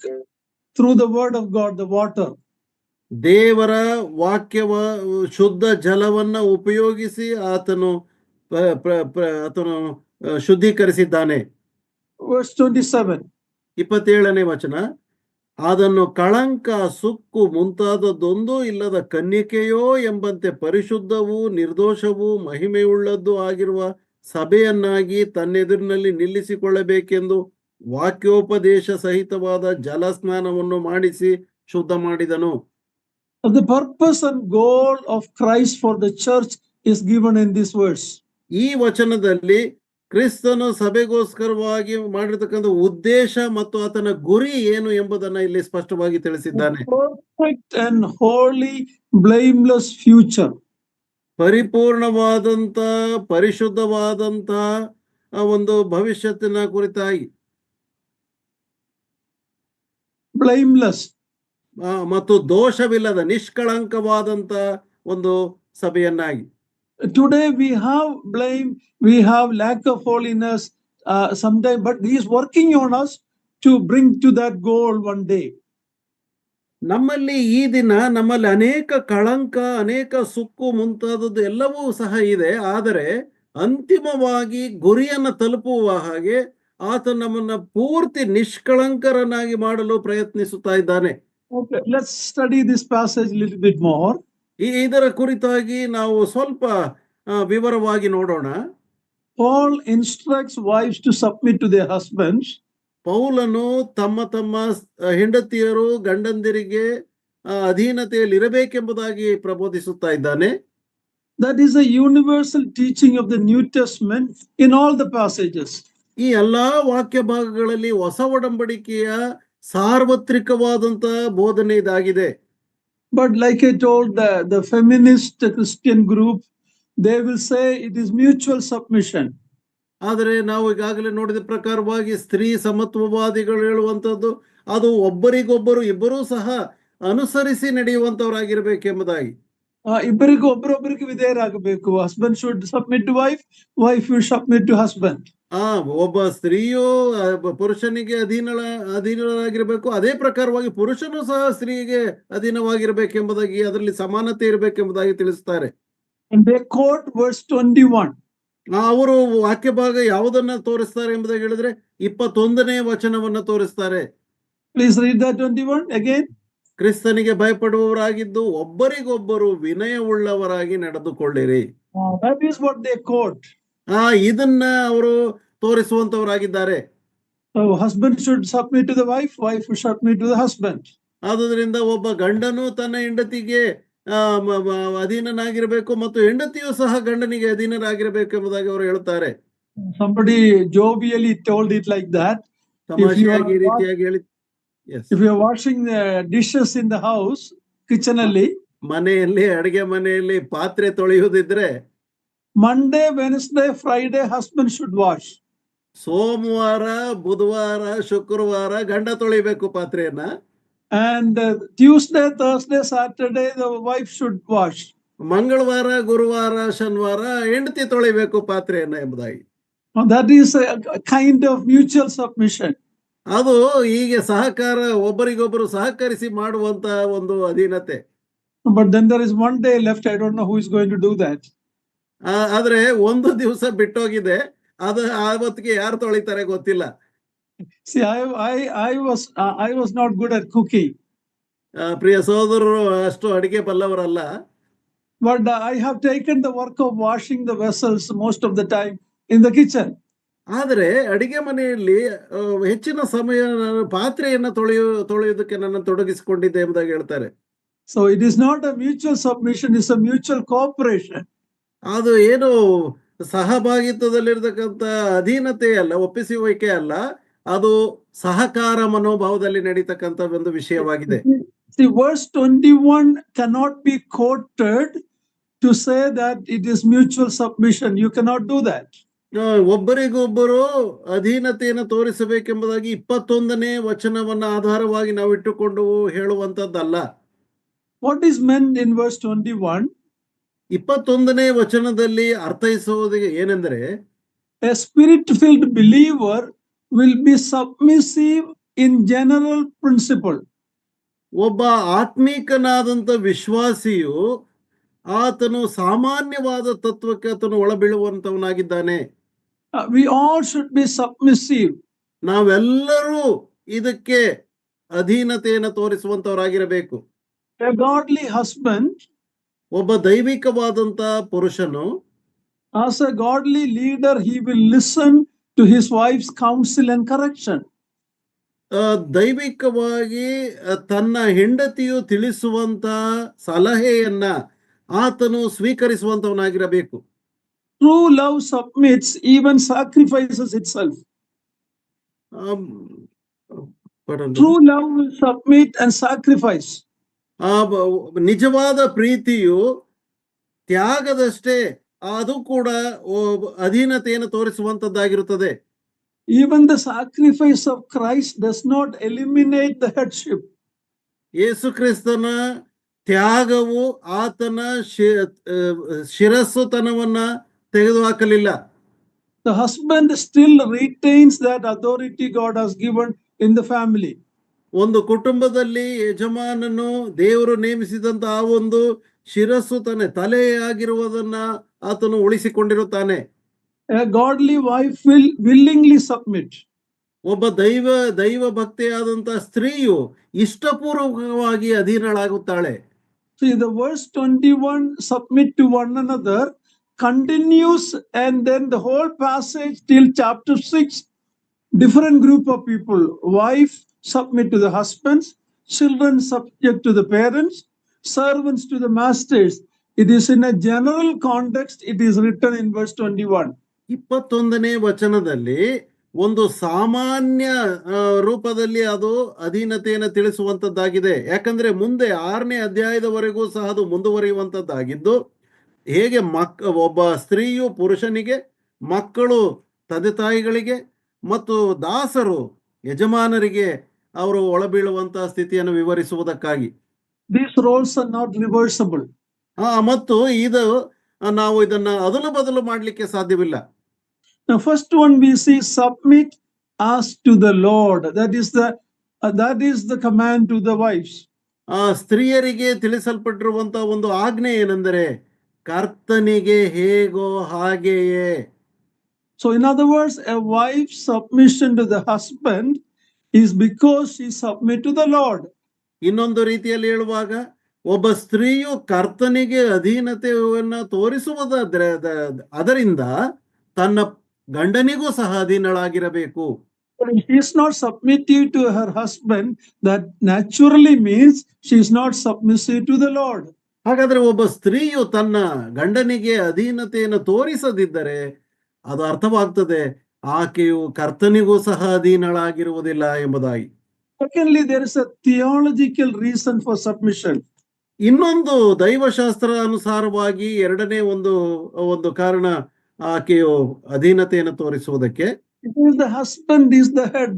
through the word of God, the water.
ದೇವರ ವಾಕ್ಯವ ಶುದ್ಧ ಜಲವನ್ನ ಉಪಯೋಗಿಸಿ ಆತನು ಶುದ್ಧೀಕರಿಸಿದ್ದಾನೆ.
Verse 27.
27ನೇ ವಚನ. ಅದನ್ನು ಕಳಂಕ, ಸುಕ್ಕು ಮುಂತಾದದ್ದೊಂದೂ ಇಲ್ಲದ ಕನ್ನಿಕೆಯೋ ಎಂಬಂತೆ ಪರಿಶುದ್ಧವೂ ನಿರ್ದೋಷವೂ ಮಹಿಮೆಯುಳ್ಳದ್ದು ಆಗಿರುವ ಸಭೆಯನ್ನಾಗಿ ತನ್ನೆದುರಿನಲ್ಲಿ ನಿಲ್ಲಿಸಿಕೊಳ್ಳಬೇಕೆಂದು ವಾಕ್ಯೋಪದೇಶ ಸಹಿತವಾದ ಜಲಸ್ನಾನವನ್ನು ಮಾಡಿಸಿ ಶುದ್ಧ ಮಾಡಿದನು.
The purpose and goal of Christ for the church is given in this verse.
ಈ ವಚನದಲ್ಲಿ ಕ್ರಿಸ್ತನು ಸಭೆಗೋಸ್ಕರವಾಗಿ ಮಾಡಿರ್ತಕ್ಕಂಥ ಉದ್ದೇಶ ಮತ್ತು ಆತನ ಗುರಿ ಏನು ಎಂಬುದನ್ನ ಇಲ್ಲಿ ಸ್ಪಷ್ಟವಾಗಿ ತಿಳಿಸಿದ್ದಾನೆ.
Perfect and holy, blameless future.
ಪರಿಪೂರ್ಣವಾದಂತ ಪರಿಶುದ್ಧವಾದಂತ ಒಂದು ಭವಿಷ್ಯತ್ತಿನ ಕುರಿತಾಗಿ,
blameless
ಮತ್ತು ದೋಷವಿಲ್ಲದ ನಿಷ್ಕಳಂಕವಾದಂತ ಒಂದು ಸಭೆಯನ್ನಾಗಿ.
Today we have blame, we have lack of holiness, sometime, but he is working on us to bring to that goal one day.
ನಮ್ಮಲ್ಲಿ ಈ ದಿನ ನಮ್ಮಲ್ಲಿ ಅನೇಕ ಕಳಂಕ, ಅನೇಕ ಸುಕ್ಕು ಮುಂತಾದದ್ದು ಎಲ್ಲವೂ ಸಹ ಇದೆ. ಆದರೆ ಅಂತಿಮವಾಗಿ ಗುರಿಯನ್ನು ತಲುಪುವ ಹಾಗೆ ಆತ ನಮ್ಮನ್ನ ಪೂರ್ತಿ ನಿಷ್ಕಳಂಕರನ್ನಾಗಿ ಮಾಡಲು ಪ್ರಯತ್ನಿಸುತ್ತಾ ಇದ್ದಾನೆ.
Okay, let's study this passage a little bit more.
ಇದರ ಕುರಿತಾಗಿ ನಾವು ಸ್ವಲ್ಪ ವಿವರವಾಗಿ ನೋಡೋಣ.
Paul instructs wives to submit to their husbands.
ಪೌಲನು ತಮ್ಮ ತಮ್ಮ ಹೆಂಡತಿಯರು ಗಂಡಂದಿರಿಗೆ ಅಧೀನತೆಯಲ್ಲಿ ಇರಬೇಕೆಂಬುದಾಗಿ ಪ್ರಬೋಧಿಸುತ್ತಾ ಇದ್ದಾನೆ.
That is a universal teaching of the New Testament in all the passages.
ಈ ಎಲ್ಲಾ ವಾಕ್ಯ ಭಾಗಗಳಲ್ಲಿ ಹೊಸ ಒಡಂಬಡಿಕೆಯ ಸಾರ್ವತ್ರಿಕವಾದಂತ ಬೋಧನೆ ಇದಾಗಿದೆ.
But like I told the feminist Christian group, they will say it is mutual submission.
ಆದರೆ ನಾವು ಈಗಾಗಲೇ ನೋಡಿದ ಪ್ರಕಾರವಾಗಿ ಸ್ತ್ರೀ ಸಮತ್ವವಾದಿಗಳು ಹೇಳುವಂಥದ್ದು ಅದು ಒಬ್ಬರಿಗೊಬ್ಬರು ಇಬ್ಬರೂ ಸಹ ಅನುಸರಿಸಿ ನಡೆಯುವಂತವರಾಗಿರ್ಬೇಕೆಂಬುದಾಗಿ.
ಇಬ್ಬರಿಗೂ ಒಬ್ಬರೊಬ್ಬರಿಗೆ ವಿಧೇಯರಾಗಬೇಕು. Husband should submit to wife, wife should submit to husband.
ಒಬ್ಬ ಸ್ತ್ರೀಯು ಪುರುಷನಿಗೆ ಅಧೀನರಾಗಿರ್ಬೇಕು, ಅದೇ ಪ್ರಕಾರವಾಗಿ ಪುರುಷನು ಸಹ ಸ್ತ್ರೀಗೆ ಅಧೀನವಾಗಿರ್ಬೇಕೆಂಬುದಾಗಿ ಅದರಲ್ಲಿ ಸಮಾನತೆ ಇರಬೇಕೆಂಬುದಾಗಿ ತಿಳಿಸ್ತಾರೆ.
And they quote verse 21.
ಅವರು ವಾಕ್ಯ ಭಾಗ ಯಾವುದನ್ನ ತೋರಿಸ್ತಾರೆ ಎಂಬುದಾಗಿ ಹೇಳಿದ್ರೆ 21ನೇ ವಚನವನ್ನ ತೋರಿಸ್ತಾರೆ.
Please read that 21 again.
ಕ್ರಿಸ್ತನಿಗೆ ಭಯಪಡುವವರಾಗಿದ್ದು ಒಬ್ಬರಿಗೊಬ್ಬರು ವಿನಯವುಳ್ಳವರಾಗಿ ನಡೆದುಕೊಳ್ಳಿರಿ.
That is what they quote.
ಇದನ್ನ ಅವರು ತೋರಿಸುವಂತವರಾಗಿದ್ದಾರೆ.
So husband should submit to the wife, wife should submit to the husband.
ಆದುದರಿಂದ ಒಬ್ಬ ಗಂಡನು ತನ್ನ ಹೆಂಡತಿಗೆ ಅಧೀನನಾಗಿರಬೇಕು ಮತ್ತು ಹೆಂಡತಿಯು ಸಹ ಗಂಡನಿಗೆ ಅಧೀನರಾಗಿರಬೇಕು ಎಂಬುದಾಗಿ ಅವರು ಹೇಳ್ತಾರೆ.
Somebody jovially told it like that.
ತಮಾಷೆಯಾಗಿ ಈ ರೀತಿಯಾಗಿ ಹೇಳಿ,
if you are washing the dishes in the house, kitchen ಅಲ್ಲಿ,
ಮನೆಯಲ್ಲಿ ಅಡಿಗೆ ಮನೆಯಲ್ಲಿ ಪಾತ್ರೆ ತೊಳೆಯುವುದಿದ್ರೆ
Monday, Wednesday, Friday husband should wash.
ಸೋಮವಾರ, ಬುಧವಾರ, ಶುಕ್ರವಾರ ಗಂಡ ತೊಳಿಬೇಕು ಪಾತ್ರೆಯನ್ನ.
And Tuesday, Thursday, Saturday the wife should wash.
ಮಂಗಳವಾರ, ಗುರುವಾರ, ಶನಿವಾರ ಹೆಂಡತಿ ತೊಳಿಬೇಕು ಪಾತ್ರೆಯನ್ನ ಎಂಬುದಾಗಿ.
That is a kind of mutual submission.
ಅದು ಹೀಗೆ ಸಹಕಾರ, ಒಬ್ಬರಿಗೊಬ್ಬರು ಸಹಕರಿಸಿ ಮಾಡುವಂತ ಒಂದು ಅಧೀನತೆ.
But then there is one day left. I don't know who is going to do that.
ಆದ್ರೆ ಒಂದು ದಿವಸ ಬಿಟ್ಟೋಗಿದೆ, ಅದು ಆವತ್ತಿಗೆ ಯಾರು ತೊಳಿತಾರೆ ಗೊತ್ತಿಲ್ಲ.
See, I was not good at cooking.
ಪ್ರಿಯ ಸಹೋದರರು ಅಷ್ಟು ಅಡಿಗೆ ಬಲ್ಲವರಲ್ಲ.
But I have taken the work of washing the vessels most of the time in the kitchen.
ಆದರೆ ಅಡಿಗೆ ಮನೆಯಲ್ಲಿ ಹೆಚ್ಚಿನ ಸಮಯ ನಾನು ಪಾತ್ರೆಯನ್ನ ತೊಳೆಯುವುದಕ್ಕೆ ನನ್ನ ತೊಡಗಿಸಿಕೊಂಡಿದ್ದೆ ಎಂಬುದಾಗಿ ಹೇಳ್ತಾರೆ.
So it is not a mutual submission, it's a mutual cooperation.
ಅದು ಏನು ಸಹಭಾಗಿತ್ವದಲ್ಲಿರ್ತಕ್ಕಂಥ ಅಧೀನತೆ ಅಲ್ಲ, ಒಪ್ಪಿಸುವಿಕೆ ಅಲ್ಲ, ಅದು ಸಹಕಾರ ಮನೋಭಾವದಲ್ಲಿ ನಡೀತಕ್ಕಂಥ ಒಂದು ವಿಷಯವಾಗಿದೆ.
See, verse 21 cannot be quoted to say that it is mutual submission. You cannot do that.
ಒಬ್ಬರಿಗೊಬ್ಬರು ಅಧೀನತೆಯನ್ನು ತೋರಿಸಬೇಕೆಂಬುದಾಗಿ 21ನೇ ವಚನವನ್ನ ಆಧಾರವಾಗಿ ನಾವು ಇಟ್ಟುಕೊಂಡು ಹೇಳುವಂತದ್ದಲ್ಲ.
What is meant in verse 21?
21ನೇ ವಚನದಲ್ಲಿ ಅರ್ಥೈಸುವುದು ಏನೆಂದರೆ,
a spirit-filled believer will be submissive in general principle.
ಒಬ್ಬ ಆತ್ಮೀಕನಾದಂತ ವಿಶ್ವಾಸಿಯು ಆತನು ಸಾಮಾನ್ಯವಾದ ತತ್ವಕ್ಕೆ ಆತನು ಒಳಬೀಳುವಂತವನಾಗಿದ್ದಾನೆ.
We all should be submissive.
ನಾವೆಲ್ಲರೂ ಇದಕ್ಕೆ ಅಧೀನತೆಯನ್ನು ತೋರಿಸುವಂತವರಾಗಿರಬೇಕು.
A godly husband,
ಒಬ್ಬ ದೈವಿಕವಾದಂತ ಪುರುಷನು,
as a godly leader, he will listen to his wife's counsel and correction.
ದೈವಿಕವಾಗಿ ತನ್ನ ಹೆಂಡತಿಯು ತಿಳಿಸುವಂತ ಸಲಹೆಯನ್ನ ಆತನು ಸ್ವೀಕರಿಸುವಂತವನಾಗಿರಬೇಕು.
True love submits, even sacrifices itself. True love will submit and sacrifice.
ನಿಜವಾದ ಪ್ರೀತಿಯು ತ್ಯಾಗದಷ್ಟೇ, ಅದು ಕೂಡ ಅಧೀನತೆಯನ್ನು ತೋರಿಸುವಂತದ್ದಾಗಿರುತ್ತದೆ.
Even the sacrifice of Christ does not eliminate the headship.
ಯೇಸು ಕ್ರಿಸ್ತನ ತ್ಯಾಗವು ಆತನ ಶಿರಸ್ಸುತನವನ್ನ ತೆಗೆದುಹಾಕಲಿಲ್ಲ.
the husband still retains that authority God has given in the family.
ಒಂದು ಕುಟುಂಬದಲ್ಲಿ ಯಜಮಾನನು ದೇವರು ನೇಮಿಸಿದಂತ ಆ ಒಂದು ಶಿರಸ್ಸು ತಲೆಯಾಗಿರುವುದನ್ನ ಆತನು ಉಳಿಸಿಕೊಂಡಿರುತ್ತಾನೆ.
A godly wife will willingly submit.
ಒಬ್ಬ ದೈವ ಭಕ್ತಿಯಾದಂತ ಸ್ತ್ರೀಯು ಇಷ್ಟಪೂರ್ವಕವಾಗಿ ಅಧೀನಳಾಗುತ್ತಾಳೆ.
See, the verse 21, submit to one another, continues, and then the whole passage till chapter 6, different group of people. Wife submit to the husbands, children subject to the parents, servants to the masters. It is in a general context, it is written in verse 21.
21ನೇ ವಚನದಲ್ಲಿ ಒಂದು ಸಾಮಾನ್ಯ ರೂಪದಲ್ಲಿ ಅದು ಅಧೀನತೆಯನ್ನು ತಿಳಿಸುವಂತದ್ದಾಗಿದೆ. ಯಾಕಂದ್ರೆ ಮುಂದೆ 6ನೇ ಅಧ್ಯಾಯದವರೆಗೂ ಸಹ ಅದು ಮುಂದುವರಿಯುವಂತದ್ದಾಗಿದ್ದು, ಹೇಗೆ ಒಬ್ಬ ಸ್ತ್ರೀಯು ಪುರುಷನಿಗೆ, ಮಕ್ಕಳು ತಂದೆ ತಾಯಿಗಳಿಗೆ ಮತ್ತು ದಾಸರು ಯಜಮಾನರಿಗೆ ಅವರು ಒಳಬೀಳುವಂತಹ ಸ್ಥಿತಿಯನ್ನು ವಿವರಿಸುವುದಕ್ಕಾಗಿ.
These roles are not reversible.
ಮತ್ತು ಇದು ನಾವು ಇದನ್ನ ಅದಲು ಬದಲು ಮಾಡಲಿಕ್ಕೆ ಸಾಧ್ಯವಿಲ್ಲ.
Now, first one we see, submit as to the Lord. That is the command to the wives.
ಸ್ತ್ರೀಯರಿಗೆ ತಿಳಿಸಲ್ಪಟ್ಟಿರುವಂತಹ ಒಂದು ಆಜ್ಞೆ ಏನೆಂದರೆ ಕರ್ತನಿಗೆ ಹೇಗೋ ಹಾಗೆಯೇ.
So in other words, a wife's submission to the husband is because she submit to the Lord.
ಇನ್ನೊಂದು ರೀತಿಯಲ್ಲಿ ಹೇಳುವಾಗ ಒಬ್ಬ ಸ್ತ್ರೀಯು ಕರ್ತನಿಗೆ ಅಧೀನತೆಯನ್ನು ತೋರಿಸುವುದಾದ್ರೆ ಅದರಿಂದ ತನ್ನ ಗಂಡನಿಗೂ ಸಹ ಅಧೀನಳಾಗಿರಬೇಕು.
She is not submissive to her husband. That naturally means she is not submissive to the Lord.
ಹಾಗಾದ್ರೆ ಒಬ್ಬ ಸ್ತ್ರೀಯು ತನ್ನ ಗಂಡನಿಗೆ ಅಧೀನತೆಯನ್ನು ತೋರಿಸದಿದ್ದರೆ ಅದು ಅರ್ಥವಾಗ್ತದೆ ಆಕೆಯು ಕರ್ತನಿಗೂ ಸಹ ಅಧೀನಳಾಗಿರುವುದಿಲ್ಲ ಎಂಬುದಾಗಿ.
Secondly, there is a theological reason for submission.
ಇನ್ನೊಂದು ದೈವಶಾಸ್ತ್ರ ಅನುಸಾರವಾಗಿ ಎರಡನೇ ಒಂದು ಕಾರಣ ಆಕೆಯು ಅಧೀನತೆಯನ್ನು ತೋರಿಸುವುದಕ್ಕೆ,
the husband is the head.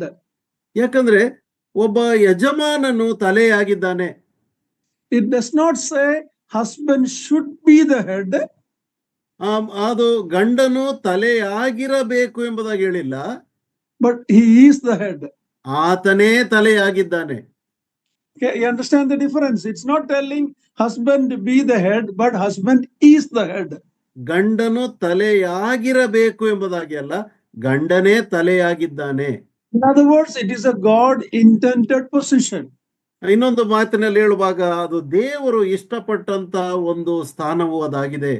ಯಾಕಂದ್ರೆ ಒಬ್ಬ ಯಜಮಾನನು ತಲೆಯಾಗಿದ್ದಾನೆ.
It does not say husband should be the head.
ಅದು ಗಂಡನು ತಲೆಯಾಗಿರಬೇಕು ಎಂಬುದಾಗಿ ಹೇಳಿಲ್ಲ,
but he is the head.
ಆತನೇ ತಲೆಯಾಗಿದ್ದಾನೆ.
Okay, you understand the difference? It's not telling husband be the head, but husband is the head.
ಗಂಡನು ತಲೆಯಾಗಿರಬೇಕು ಎಂಬುದಾಗಿ ಅಲ್ಲ, ಗಂಡನೇ ತಲೆಯಾಗಿದ್ದಾನೆ.
In other words, it is a God intended position.
ಇನ್ನೊಂದು ಮಾತಿನಲ್ಲಿ ಹೇಳುವಾಗ ಅದು ದೇವರು ಇಷ್ಟಪಟ್ಟಂತ ಒಂದು ಸ್ಥಾನವು ಅದಾಗಿದೆ.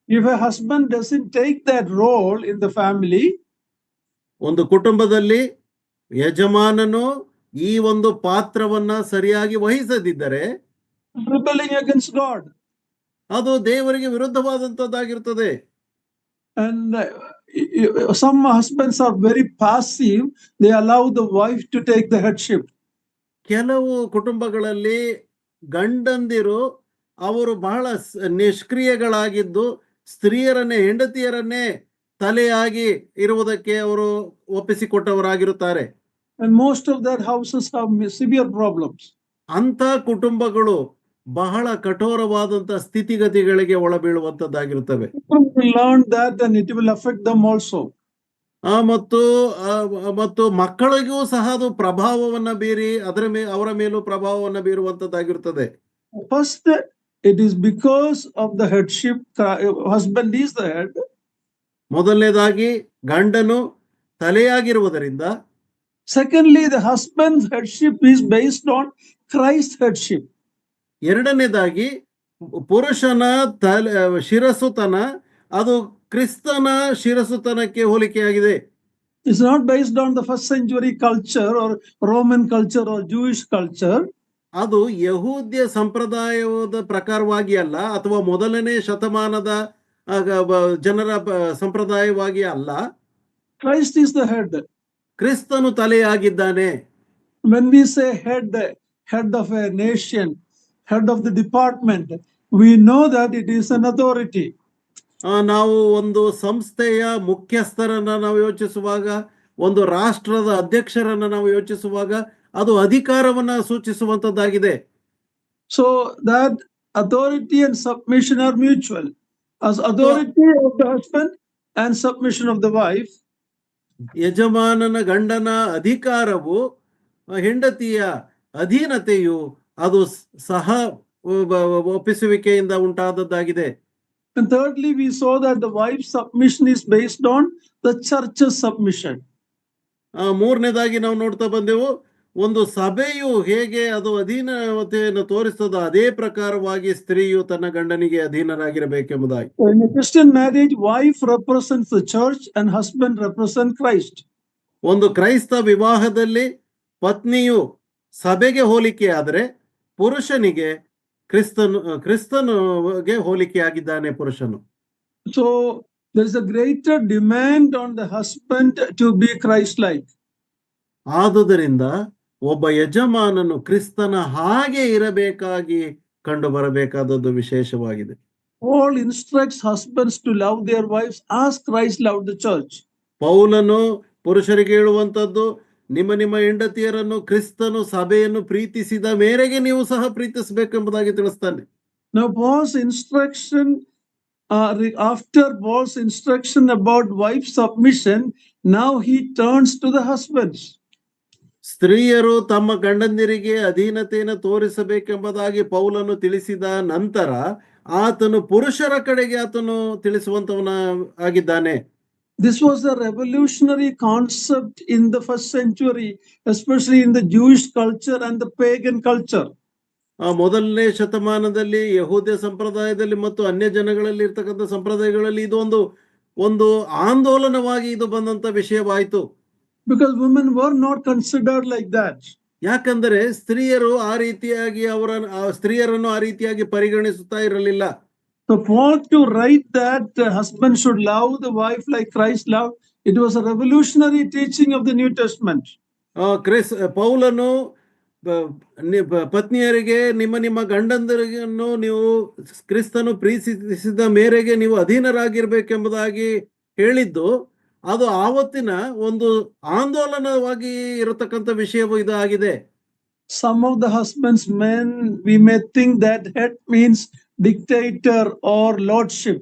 If a husband doesn't take that role in the family,
ಒಂದು ಕುಟುಂಬದಲ್ಲಿ ಯಜಮಾನನು ಈ ಒಂದು ಪಾತ್ರವನ್ನ ಸರಿಯಾಗಿ ವಹಿಸದಿದ್ದರೆ
rebelling against God.
ಅದು ದೇವರಿಗೆ ವಿರುದ್ಧವಾದಂತದ್ದಾಗಿರುತ್ತದೆ.
And some husbands are very passive. They allow the wife to take the headship.
ಕೆಲವು ಕುಟುಂಬಗಳಲ್ಲಿ ಗಂಡಂದಿರು ಅವರು ಬಹಳ ನಿಷ್ಕ್ರಿಯಗಳಾಗಿದ್ದು ಸ್ತ್ರೀಯರನ್ನೇ ಹೆಂಡತಿಯರನ್ನೇ ತಲೆಯಾಗಿ ಇರುವುದಕ್ಕೆ ಅವರು ಒಪ್ಪಿಸಿಕೊಟ್ಟವರಾಗಿರುತ್ತಾರೆ.
And most of their houses have severe problems.
ಅಂತ ಕುಟುಂಬಗಳು ಬಹಳ ಕಠೋರವಾದಂತ ಸ್ಥಿತಿಗತಿಗಳಿಗೆ ಒಳಬೀಳುವಂತದ್ದಾಗಿರುತ್ತವೆ.
Learn that and it will affect them also.
ಮತ್ತು ಮಕ್ಕಳಿಗೂ ಸಹ ಅದು ಪ್ರಭಾವವನ್ನ ಬೀರಿ ಅವರ ಮೇಲೂ ಪ್ರಭಾವವನ್ನ ಬೀರುವಂತದ್ದಾಗಿರುತ್ತದೆ.
First, it is because of the headship. Husband is the head.
ಮೊದಲನೇದಾಗಿ ಗಂಡನು ತಲೆಯಾಗಿರುವುದರಿಂದ.
Secondly, the husband's headship is based on Christ's headship.
ಎರಡನೇದಾಗಿ ಪುರುಷನ ಶಿರಸುತನ ಅದು ಕ್ರಿಸ್ತನ ಶಿರಸುತನಕ್ಕೆ ಹೋಲಿಕೆಯಾಗಿದೆ.
It's not based on the first century culture or Roman culture or Jewish culture.
ಅದು ಯಹೂದ್ಯ ಸಂಪ್ರದಾಯದ ಪ್ರಕಾರವಾಗಿ ಅಲ್ಲ, ಅಥವಾ ಮೊದಲನೇ ಶತಮಾನದ ಜನರ ಸಂಪ್ರದಾಯವಾಗಿ ಅಲ್ಲ.
Christ is the head.
ಕ್ರಿಸ್ತನು ತಲೆಯಾಗಿದ್ದಾನೆ.
When we say head of a nation, head of the department, we know that it is an authority.
ನಾವು ಒಂದು ಸಂಸ್ಥೆಯ ಮುಖ್ಯಸ್ಥರನ್ನ ನಾವು ಯೋಚಿಸುವಾಗ, ಒಂದು ರಾಷ್ಟ್ರದ ಅಧ್ಯಕ್ಷರನ್ನ ನಾವು ಯೋಚಿಸುವಾಗ ಅದು ಅಧಿಕಾರವನ್ನ ಸೂಚಿಸುವಂತದ್ದಾಗಿದೆ.
So that authority and submission are mutual. As authority of the husband, and submission of the wife.
ಯಜಮಾನನ ಗಂಡನ ಅಧಿಕಾರವು ಹೆಂಡತಿಯ ಅಧೀನತೆಯು ಅದು ಸಹ ಒಪ್ಪಿಸುವಿಕೆಯಿಂದ ಉಂಟಾದದ್ದಾಗಿದೆ.
And thirdly, we saw that the wife's submission is based on the church's submission.
ಮೂರನೇದಾಗಿ ನಾವು ನೋಡ್ತಾ ಬಂದೆವು, ಒಂದು ಸಭೆಯು ಹೇಗೆ ಅದು ಅಧೀನತೆಯನ್ನು ತೋರಿಸ್ತದೋ ಅದೇ ಪ್ರಕಾರವಾಗಿ ಸ್ತ್ರೀಯು ತನ್ನ ಗಂಡನಿಗೆ ಅಧೀನರಾಗಿರಬೇಕೆಂಬುದಾಗಿ.
In a Christian marriage, wife represents the church and husband represents Christ.
ಒಂದು ಕ್ರೈಸ್ತ ವಿವಾಹದಲ್ಲಿ ಪತ್ನಿಯು ಸಭೆಗೆ ಹೋಲಿಕೆ ಆದರೆ ಪುರುಷನಿಗೆ ಕ್ರಿಸ್ತನಿಗೆ ಹೋಲಿಕೆಯಾಗಿದ್ದಾನೆ ಪುರುಷನು.
So there is a greater demand on the husband to be Christ-like.
ಆದುದರಿಂದ ಒಬ್ಬ ಯಜಮಾನನು ಕ್ರಿಸ್ತನ ಹಾಗೆ ಇರಬೇಕಾಗಿ ಕಂಡು ಬರಬೇಕಾದದ್ದು ವಿಶೇಷವಾಗಿದೆ.
Paul instructs husbands to love their wives as Christ loved the church.
ಪೌಲನು ಪುರುಷರಿಗೆ ಹೇಳುವಂತದ್ದು, ನಿಮ್ಮ ನಿಮ್ಮ ಹೆಂಡತಿಯರನ್ನು ಕ್ರಿಸ್ತನು ಸಭೆಯನ್ನು ಪ್ರೀತಿಸಿದ ಮೇರೆಗೆ ನೀವು ಸಹ ಪ್ರೀತಿಸಬೇಕೆಂಬುದಾಗಿ ತಿಳಿಸ್ತಾನೆ.
Now Paul's instruction, after Paul's instruction about wife submission, now he turns to the husbands.
ಸ್ತ್ರೀಯರು ತಮ್ಮ ಗಂಡಂದಿರಿಗೆ ಅಧೀನತೆಯನ್ನು ತೋರಿಸಬೇಕೆಂಬುದಾಗಿ ಪೌಲನು ತಿಳಿಸಿದ ನಂತರ ಆತನು ಪುರುಷರ ಕಡೆಗೆ ಆತನು ತಿಳಿಸುವಂತವನ ಆಗಿದ್ದಾನೆ.
This was a revolutionary concept in the first century, especially in the Jewish culture and the pagan culture.
ಮೊದಲನೇ ಶತಮಾನದಲ್ಲಿ ಯಹೂದ್ಯ ಸಂಪ್ರದಾಯದಲ್ಲಿ ಮತ್ತು ಅನ್ಯ ಜನಗಳಲ್ಲಿ ಇರ್ತಕ್ಕಂಥ ಸಂಪ್ರದಾಯಗಳಲ್ಲಿ ಇದು ಒಂದು ಆಂದೋಲನವಾಗಿ ಇದು ಬಂದಂತ ವಿಷಯವಾಯಿತು.
Because women were not considered like that.
ಯಾಕಂದರೆ ಸ್ತ್ರೀಯರು ಆ ರೀತಿಯಾಗಿ ಸ್ತ್ರೀಯರನ್ನು ಆ ರೀತಿಯಾಗಿ ಪರಿಗಣಿಸುತ್ತಾ ಇರಲಿಲ್ಲ.
So Paul to write that the husband should love the wife like Christ loved, it was a revolutionary teaching of the New Testament.
ಪೌಲನು ಪತ್ನಿಯರಿಗೆ ನಿಮ್ಮ ನಿಮ್ಮ ಗಂಡಂದರಿಗನ್ನು ನೀವು ಕ್ರಿಸ್ತನು ಪ್ರೀತಿಸಿದ ಮೇರೆಗೆ ನೀವು ಅಧೀನರಾಗಿರ್ಬೇಕೆಂಬುದಾಗಿ ಹೇಳಿದ್ದು ಅದು ಆವತ್ತಿನ ಒಂದು ಆಂದೋಲನವಾಗಿ ಇರತಕ್ಕಂಥ ವಿಷಯವೂ ಇದು ಆಗಿದೆ.
Some of the husbands, men, we may think that head means dictator or lordship.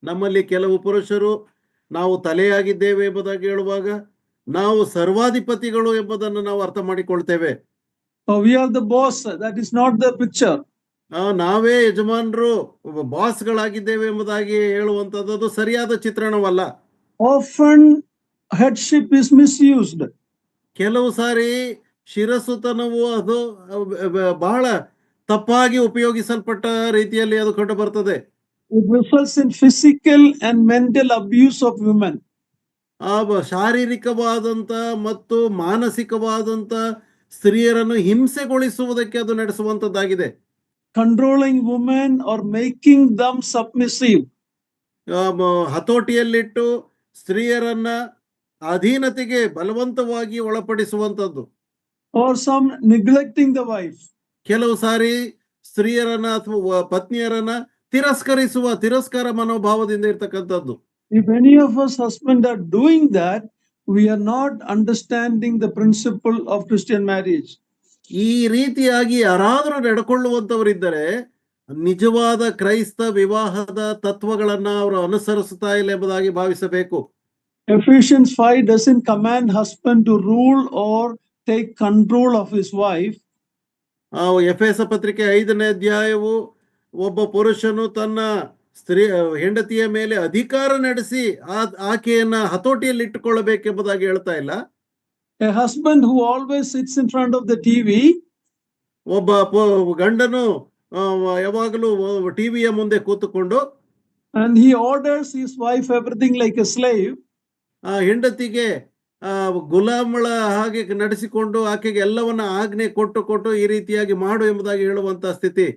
ನಮ್ಮಲ್ಲಿ ಕೆಲವು ಪುರುಷರು ನಾವು ತಲೆಯಾಗಿದ್ದೇವೆ ಎಂಬುದಾಗಿ ಹೇಳುವಾಗ ನಾವು ಸರ್ವಾಧಿಪತಿಗಳು ಎಂಬುದನ್ನು ನಾವು ಅರ್ಥ ಮಾಡಿಕೊಳ್ತೇವೆ.
We are the boss. That is not the picture.
ನಾವೇ ಯಜಮಾನರು ಬಾಸ್ಗಳಾಗಿದ್ದೇವೆ ಎಂಬುದಾಗಿ ಹೇಳುವಂತದ್ದು ಸರಿಯಾದ ಚಿತ್ರಣವಲ್ಲ.
Often headship is misused.
ಕೆಲವು ಸಾರಿ ಶಿರಸುತನವು ಅದು ಬಹಳ ತಪ್ಪಾಗಿ ಉಪಯೋಗಿಸಲ್ಪಟ್ಟ ರೀತಿಯಲ್ಲಿ ಅದು ಕಂಡು ಬರ್ತದೆ.
It results in physical and mental abuse of women.
ಶಾರೀರಿಕವಾದಂತ ಮತ್ತು ಮಾನಸಿಕವಾದಂತ ಸ್ತ್ರೀಯರನ್ನು ಹಿಂಸೆಗೊಳಿಸುವುದಕ್ಕೆ ಅದು ನಡೆಸುವಂತದ್ದಾಗಿದೆ.
Controlling women or making them submissive.
ಹತೋಟಿಯಲ್ಲಿಟ್ಟು ಸ್ತ್ರೀಯರನ್ನ ಅಧೀನತೆಗೆ ಬಲವಂತವಾಗಿ ಒಳಪಡಿಸುವಂತದ್ದು.
Or some neglecting the wife.
ಕೆಲವು ಸಾರಿ ಸ್ತ್ರೀಯರನ್ನ ಅಥವಾ ಪತ್ನಿಯರನ್ನ ತಿರಸ್ಕಾರ ಮನೋಭಾವದಿಂದ ಇರ್ತಕ್ಕಂಥದ್ದು.
If any of us husbands are doing that, we are not understanding the principle of Christian marriage.
ಈ ರೀತಿಯಾಗಿ ಯಾರಾದರೂ ನಡ್ಕೊಳ್ಳುವಂತವರಿದ್ದರೆ ನಿಜವಾದ ಕ್ರೈಸ್ತ ವಿವಾಹದ ತತ್ವಗಳನ್ನ ಅವರು ಅನುಸರಿಸುತ್ತಾ ಇಲ್ಲ ಎಂಬುದಾಗಿ ಭಾವಿಸಬೇಕು.
Ephesians 5 doesn't command husband to rule or take control of his wife.
ಎಫೆಸ ಪತ್ರಿಕೆ 5ನೇ ಅಧ್ಯಾಯವು ಒಬ್ಬ ಪುರುಷನು ತನ್ನ ಹೆಂಡತಿಯ ಮೇಲೆ ಅಧಿಕಾರ ನಡೆಸಿ ಆಕೆಯನ್ನ ಹತೋಟಿಯಲ್ಲಿ ಇಟ್ಟುಕೊಳ್ಳಬೇಕೆಂಬುದಾಗಿ ಹೇಳ್ತಾ ಇಲ್ಲ.
A husband who always sits in front of the TV.
ಒಬ್ಬ ಗಂಡನು ಯಾವಾಗಲೂ ಟಿವಿಯ ಮುಂದೆ ಕೂತುಕೊಂಡು
and he orders his wife everything like a slave.
ಹೆಂಡತಿಗೆ ಗುಲಾಮಳ ಹಾಗೆ ನಡೆಸಿಕೊಂಡು ಆಕೆಗೆ ಎಲ್ಲವನ್ನ ಆಜ್ಞೆ ಕೊಟ್ಟು ಈ ರೀತಿಯಾಗಿ ಮಾಡು ಎಂಬುದಾಗಿ ಹೇಳುವಂತ ಸ್ಥಿತಿ.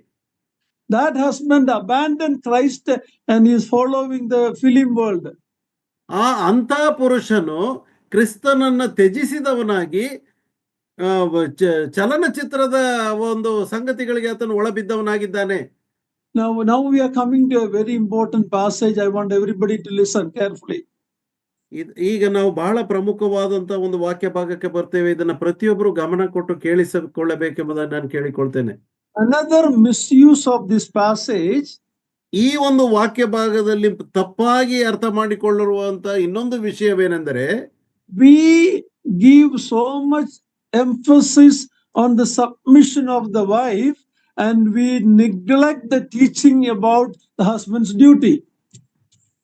That husband abandoned Christ and is following the film world.
ಅಂತ ಪುರುಷನು ಕ್ರಿಸ್ತನನ್ನ ತ್ಯಜಿಸಿದವನಾಗಿ ಚಲನಚಿತ್ರದ ಒಂದು ಸಂಗತಿಗಳಿಗೆ ಆತನು ಒಳಬಿದ್ದವನಾಗಿದ್ದಾನೆ.
Now we are coming to a very important passage. I want everybody to listen carefully.
ಈಗ ನಾವು ಬಹಳ ಪ್ರಮುಖವಾದಂತ ಒಂದು ವಾಕ್ಯ ಭಾಗಕ್ಕೆ ಬರ್ತೇವೆ. ಇದನ್ನ ಪ್ರತಿಯೊಬ್ಬರು ಗಮನ ಕೊಟ್ಟು ಕೇಳಿಸಿಕೊಳ್ಳಬೇಕೆಂಬುದನ್ನು ನಾನು ಕೇಳಿಕೊಳ್ತೇನೆ.
Another misuse of this passage.
ಈ ಒಂದು ವಾಕ್ಯ ಭಾಗದಲ್ಲಿ ತಪ್ಪಾಗಿ ಅರ್ಥ ಮಾಡಿಕೊಳ್ಳಿರುವಂತ ಇನ್ನೊಂದು ವಿಷಯವೇನೆಂದರೆ,
we give so much emphasis on the submission of the wife and we neglect the teaching about the husband's duty.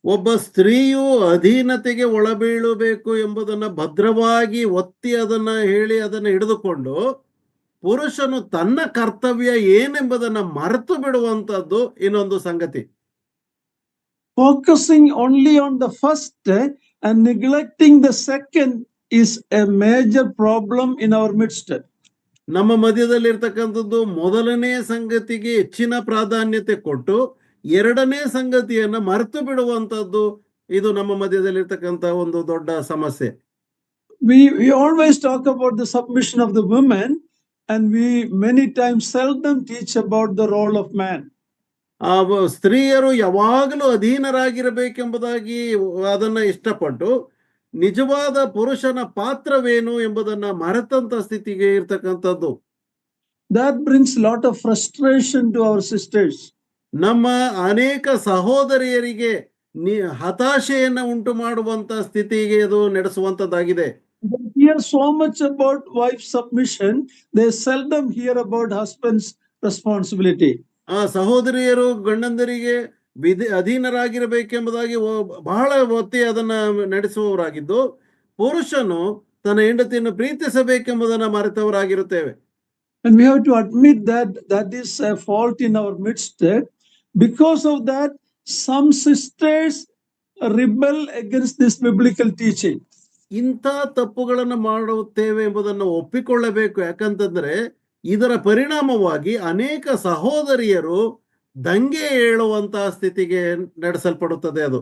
ಒಬ್ಬ ಸ್ತ್ರೀಯು ಅಧೀನತೆಗೆ ಒಳಬೀಳಬೇಕು ಎಂಬುದನ್ನು ಭದ್ರವಾಗಿ ಒತ್ತಿ ಅದನ್ನ ಹೇಳಿ ಅದನ್ನು ಹಿಡಿದುಕೊಂಡು ಪುರುಷನು ತನ್ನ ಕರ್ತವ್ಯ ಏನೆಂಬುದನ್ನು ಮರೆತು ಬಿಡುವಂತದ್ದು ಇನ್ನೊಂದು ಸಂಗತಿ.
Focusing only on the first and neglecting the second is a major problem in our midst.
ನಮ್ಮ ಮಧ್ಯದಲ್ಲಿ ಇರ್ತಕ್ಕಂಥದ್ದು ಮೊದಲನೇ ಸಂಗತಿಗೆ ಹೆಚ್ಚಿನ ಪ್ರಾಧಾನ್ಯತೆ ಕೊಟ್ಟು ಎರಡನೇ ಸಂಗತಿಯನ್ನ ಮರೆತು ಬಿಡುವಂತದ್ದು ಇದು ನಮ್ಮ ಮಧ್ಯದಲ್ಲಿ ಇರ್ತಕ್ಕಂಥ ಒಂದು ದೊಡ್ಡ ಸಮಸ್ಯೆ.
We always talk about the submission of the women and we many times seldom teach about the role of man.
ಸ್ತ್ರೀಯರು ಯಾವಾಗಲೂ ಅಧೀನರಾಗಿರಬೇಕೆಂಬುದಾಗಿ ಅದನ್ನ ಇಷ್ಟಪಟ್ಟು ನಿಜವಾದ ಪುರುಷನ ಪಾತ್ರವೇನು ಎಂಬುದನ್ನ ಮರೆತಂತ ಸ್ಥಿತಿಗೆ ಇರ್ತಕ್ಕಂಥದ್ದು.
That brings a lot of frustration to our sisters.
ನಮ್ಮ ಅನೇಕ ಸಹೋದರಿಯರಿಗೆ ಹತಾಶೆಯನ್ನ ಉಂಟು ಮಾಡುವಂತ ಸ್ಥಿತಿಗೆ ಅದು ನಡೆಸುವಂತದ್ದಾಗಿದೆ.
They hear so much about wife submission, they seldom hear about husband's responsibility.
ಸಹೋದರಿಯರು ಗಂಡಂದರಿಗೆ ಅಧೀನರಾಗಿರಬೇಕೆಂಬುದಾಗಿ ಬಹಳ ಒತ್ತಿ ಅದನ್ನ ನಡೆಸುವವರಾಗಿದ್ದು, ಪುರುಷನು ತನ್ನ ಹೆಂಡತಿಯನ್ನು ಪ್ರೀತಿಸಬೇಕೆಂಬುದನ್ನು ಮರೆತವರಾಗಿರುತ್ತೇವೆ.
And we have to admit that that is a fault in our midst. Because of that, some sisters rebel against this biblical teaching.
ಇಂಥ ತಪ್ಪುಗಳನ್ನು ಮಾಡುತ್ತೇವೆ ಎಂಬುದನ್ನು ಒಪ್ಪಿಕೊಳ್ಳಬೇಕು. ಯಾಕಂತಂದ್ರೆ ಇದರ ಪರಿಣಾಮವಾಗಿ ಅನೇಕ ಸಹೋದರಿಯರು ದಂಗೆ ಏಳುವಂತಹ ಸ್ಥಿತಿಗೆ ನಡೆಸಲ್ಪಡುತ್ತದೆ. ಅದು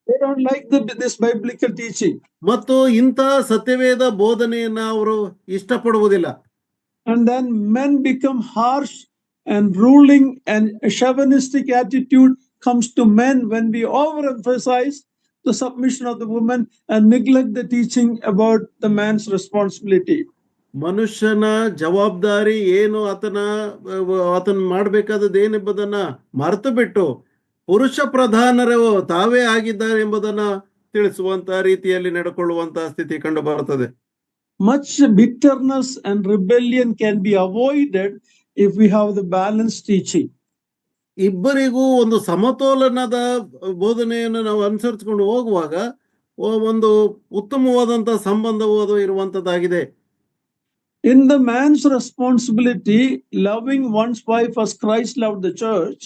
They don't like this biblical teaching.
ಮತ್ತು ಇಂಥ ಸತ್ಯವೇದ ಬೋಧನೆಯನ್ನ ಅವರು ಇಷ್ಟಪಡುವುದಿಲ್ಲ.
And then men become harsh and ruling, and a chauvinistic attitude comes to men when we overemphasize the submission of the woman and neglect the teaching about the man's responsibility.
ಮನುಷ್ಯನ ಜವಾಬ್ದಾರಿ ಏನು, ಆತನ ಮಾಡಬೇಕಾದದ್ದು ಏನೆಂಬುದನ್ನ ಮರೆತು ಬಿಟ್ಟು ಪುರುಷ ಪ್ರಧಾನರು ತಾವೇ ಆಗಿದ್ದಾರೆ ಎಂಬುದನ್ನ ತಿಳಿಸುವಂತ ರೀತಿಯಲ್ಲಿ ನಡ್ಕೊಳ್ಳುವಂತಹ ಸ್ಥಿತಿ ಕಂಡು ಬರುತ್ತದೆ.
Much bitterness and rebellion can be avoided if we have the balanced teaching.
ಇಬ್ಬರಿಗೂ ಒಂದು ಸಮತೋಲನದ ಬೋಧನೆಯನ್ನು ನಾವು ಅನುಸರಿಸಿಕೊಂಡು ಹೋಗುವಾಗ ಒಂದು ಉತ್ತಮವಾದಂತಹ ಸಂಬಂಧವು ಅದು ಇರುವಂತದ್ದಾಗಿದೆ.
In the man's responsibility, loving one's wife as Christ loved the church,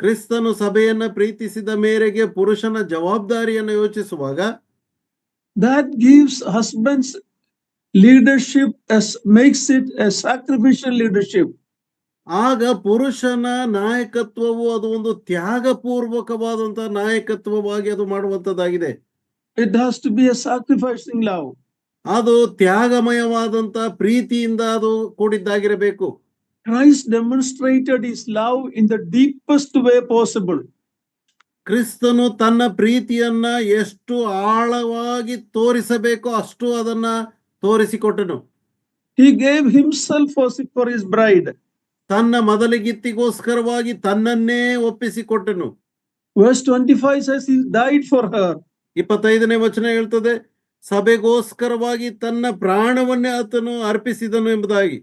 ಕ್ರಿಸ್ತನು ಸಭೆಯನ್ನ ಪ್ರೀತಿಸಿದ ಮೇರೆಗೆ ಪುರುಷನ ಜವಾಬ್ದಾರಿಯನ್ನು ಯೋಚಿಸುವಾಗ,
that gives husbands leadership, makes it a sacrificial leadership.
ಆಗ ಪುರುಷನ ನಾಯಕತ್ವವು ಅದು ಒಂದು ತ್ಯಾಗಪೂರ್ವಕವಾದಂತಹ ನಾಯಕತ್ವವಾಗಿ ಅದು ಮಾಡುವಂತದ್ದಾಗಿದೆ.
It has to be a sacrificing love.
ಅದು ತ್ಯಾಗಮಯವಾದಂತ ಪ್ರೀತಿಯಿಂದ ಅದು ಕೂಡಿದ್ದಾಗಿರಬೇಕು.
Christ demonstrated his love in the deepest way possible.
ಕ್ರಿಸ್ತನು ತನ್ನ ಪ್ರೀತಿಯನ್ನ ಎಷ್ಟು ಆಳವಾಗಿ ತೋರಿಸಬೇಕೋ ಅಷ್ಟು ಅದನ್ನ ತೋರಿಸಿಕೊಟ್ಟನು.
He gave himself for his bride.
ತನ್ನ ಮೊದಲಿಗಿತ್ತಿಗೋಸ್ಕರವಾಗಿ ತನ್ನನ್ನೇ ಒಪ್ಪಿಸಿಕೊಟ್ಟನು.
Verse 25 says he died for her.
25ನೇ ವಚನ ಹೇಳ್ತದೆ, ಸಭೆಗೋಸ್ಕರವಾಗಿ ತನ್ನ ಪ್ರಾಣವನ್ನೇ ಆತನು ಅರ್ಪಿಸಿದನು ಎಂಬುದಾಗಿ.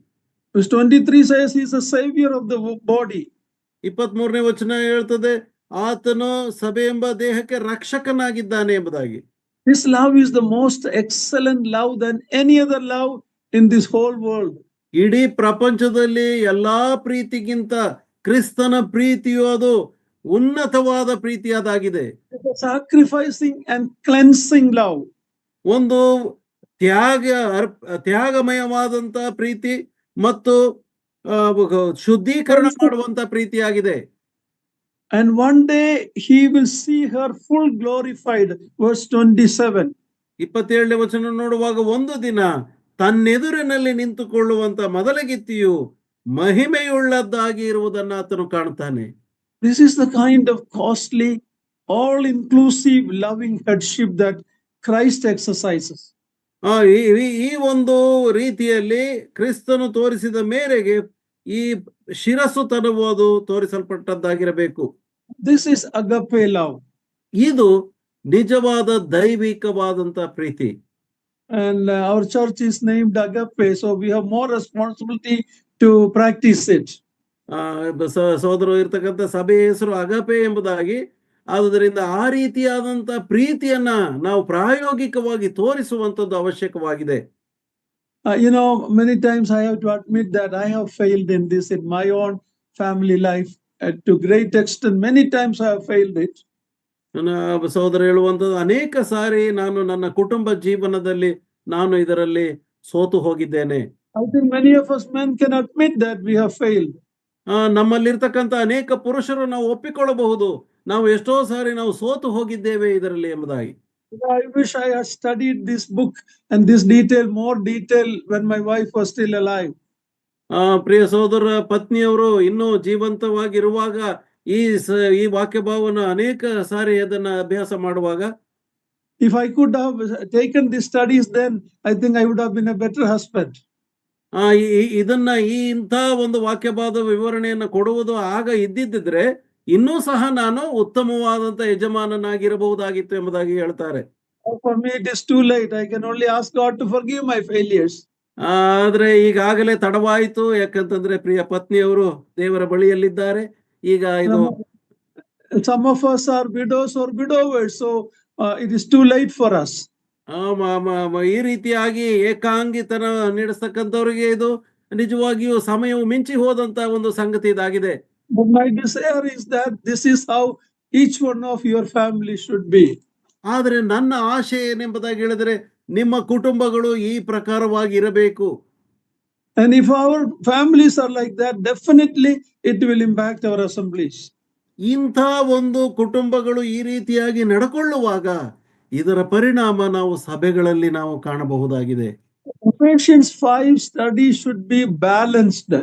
Verse 23 says he is a savior of the body.
23ನೇ ವಚನ ಹೇಳ್ತದೆ, ಆತನು ಸಭೆ ಎಂಬ ದೇಹಕ್ಕೆ ರಕ್ಷಕನಾಗಿದ್ದಾನೆ ಎಂಬುದಾಗಿ.
His love is the most excellent love than any other love in this whole world.
ಇಡೀ ಪ್ರಪಂಚದಲ್ಲಿ ಎಲ್ಲಾ ಪ್ರೀತಿಗಿಂತ ಕ್ರಿಸ್ತನ ಪ್ರೀತಿಯು ಅದು ಉನ್ನತವಾದ ಪ್ರೀತಿಯಾದಾಗಿದೆ.
Sacrificing and cleansing love.
ಒಂದು ತ್ಯಾಗಮಯವಾದಂತ ಪ್ರೀತಿ ಮತ್ತು ಶುದ್ಧೀಕರಣ ಮಾಡುವಂತ ಪ್ರೀತಿಯಾಗಿದೆ.
And one day he will see her full glorified. Verse 27.
27ನೇ ವಚನ ನೋಡುವಾಗ ಒಂದು ದಿನ ತನ್ನೆದುರಿನಲ್ಲಿ ನಿಂತುಕೊಳ್ಳುವಂತ ಮೊದಲಗಿತ್ತಿಯು ಮಹಿಮೆಯುಳ್ಳದ್ದಾಗಿ ಇರುವುದನ್ನ ಆತನು ಕಾಣ್ತಾನೆ.
This is the kind of costly, all-inclusive loving headship that Christ exercises.
ಈ ಒಂದು ರೀತಿಯಲ್ಲಿ ಕ್ರಿಸ್ತನು ತೋರಿಸಿದ ಮೇರೆಗೆ ಈ ಶಿರಸ್ಸುತನವು ಅದು ತೋರಿಸಲ್ಪಟ್ಟದ್ದಾಗಿರಬೇಕು.
This is agape love.
ಇದು ನಿಜವಾದ ದೈವಿಕವಾದಂತ ಪ್ರೀತಿ.
And our church is named agape, so we have more responsibility to practice it.
ಸಹೋದರರು ಇರ್ತಕ್ಕಂಥ ಸಭೆ ಹೆಸರು ಅಗಪೆ ಎಂಬುದಾಗಿ, ಆದುದರಿಂದ ಆ ರೀತಿಯಾದಂತ ಪ್ರೀತಿಯನ್ನ ನಾವು ಪ್ರಾಯೋಗಿಕವಾಗಿ ತೋರಿಸುವಂತದ್ದು ಅವಶ್ಯಕವಾಗಿದೆ.
Many times I have to admit that I have failed in this in my own family life to great extent. Many times I have failed it.
ನನ್ನ ಸಹೋದರ ಹೇಳುವಂಥದ್ದು, ಅನೇಕ ಸಾರಿ ನಾನು ನನ್ನ ಕುಟುಂಬ ಜೀವನದಲ್ಲಿ ನಾನು ಇದರಲ್ಲಿ ಸೋತು ಹೋಗಿದ್ದೇನೆ.
I think many of us men can admit that we have failed.
ನಮ್ಮಲ್ಲಿರ್ತಕ್ಕಂಥ ಅನೇಕ ಪುರುಷರು ನಾವು ಒಪ್ಪಿಕೊಳ್ಳಬಹುದು, ನಾವು ಎಷ್ಟೋ ಸಾರಿ ನಾವು ಸೋತು ಹೋಗಿದ್ದೇವೆ ಇದರಲ್ಲಿ ಎಂಬುದಾಗಿ.
I wish I had studied this book and this more detail when my wife was still alive.
ಪ್ರಿಯ ಸಹೋದರ, ಪತ್ನಿಯವರು ಇನ್ನೂ ಜೀವಂತವಾಗಿರುವಾಗ ಈ ವಾಕ್ಯ ಭಾವನ ಅನೇಕ ಸಾರಿ ಅದನ್ನ ಅಭ್ಯಾಸ ಮಾಡುವಾಗ,
if I could have taken these studies then, I think I would have been a better husband.
ಇದನ್ನ ಇಂಥ ಒಂದು ವಾಕ್ಯ ಭಾವದ ವಿವರಣೆಯನ್ನು ಕೊಡುವುದು ಆಗ ಇದ್ದಿದ್ದರೆ ಇನ್ನೂ ಸಹ ನಾನು ಉತ್ತಮವಾದಂತ ಯಜಮಾನನಾಗಿರಬಹುದಾಗಿತ್ತು ಎಂಬುದಾಗಿ ಹೇಳ್ತಾರೆ.
For me it is too late. I can only ask God to forgive my failures.
ಆದ್ರೆ ಈಗಾಗಲೇ ತಡವಾಯಿತು, ಯಾಕಂತಂದ್ರೆ ಪ್ರಿಯ ಪತ್ನಿಯವರು ದೇವರ ಬಳಿಯಲ್ಲಿದ್ದಾರೆ. ಈಗ ಇದು
some of us are widows or widowers, so it is too late for us.
ಈ ರೀತಿಯಾಗಿ ಏಕಾಂಗಿತನ ನಡೆಸ್ತಕ್ಕಂಥವ್ರಿಗೆ ಇದು ನಿಜವಾಗಿಯೂ ಸಮಯವು ಮಿಂಚಿ ಹೋದಂತ ಒಂದು ಸಂಗತಿ ಇದಾಗಿದೆ.
But my desire is that this is how each one of your family should be.
ಆದ್ರೆ ನನ್ನ ಆಶೆ ಏನೆಂಬುದಾಗಿ ಹೇಳಿದ್ರೆ, ನಿಮ್ಮ ಕುಟುಂಬಗಳು ಈ ಪ್ರಕಾರವಾಗಿ ಇರಬೇಕು.
And if our families are like that, definitely it will impact our assemblies.
ಇಂಥ ಒಂದು ಕುಟುಂಬಗಳು ಈ ರೀತಿಯಾಗಿ ನಡ್ಕೊಳ್ಳುವಾಗ ಇದರ ಪರಿಣಾಮ ನಾವು ಸಭೆಗಳಲ್ಲಿ ನಾವು ಕಾಣಬಹುದಾಗಿದೆ.
Ephesians 5 study should be balanced.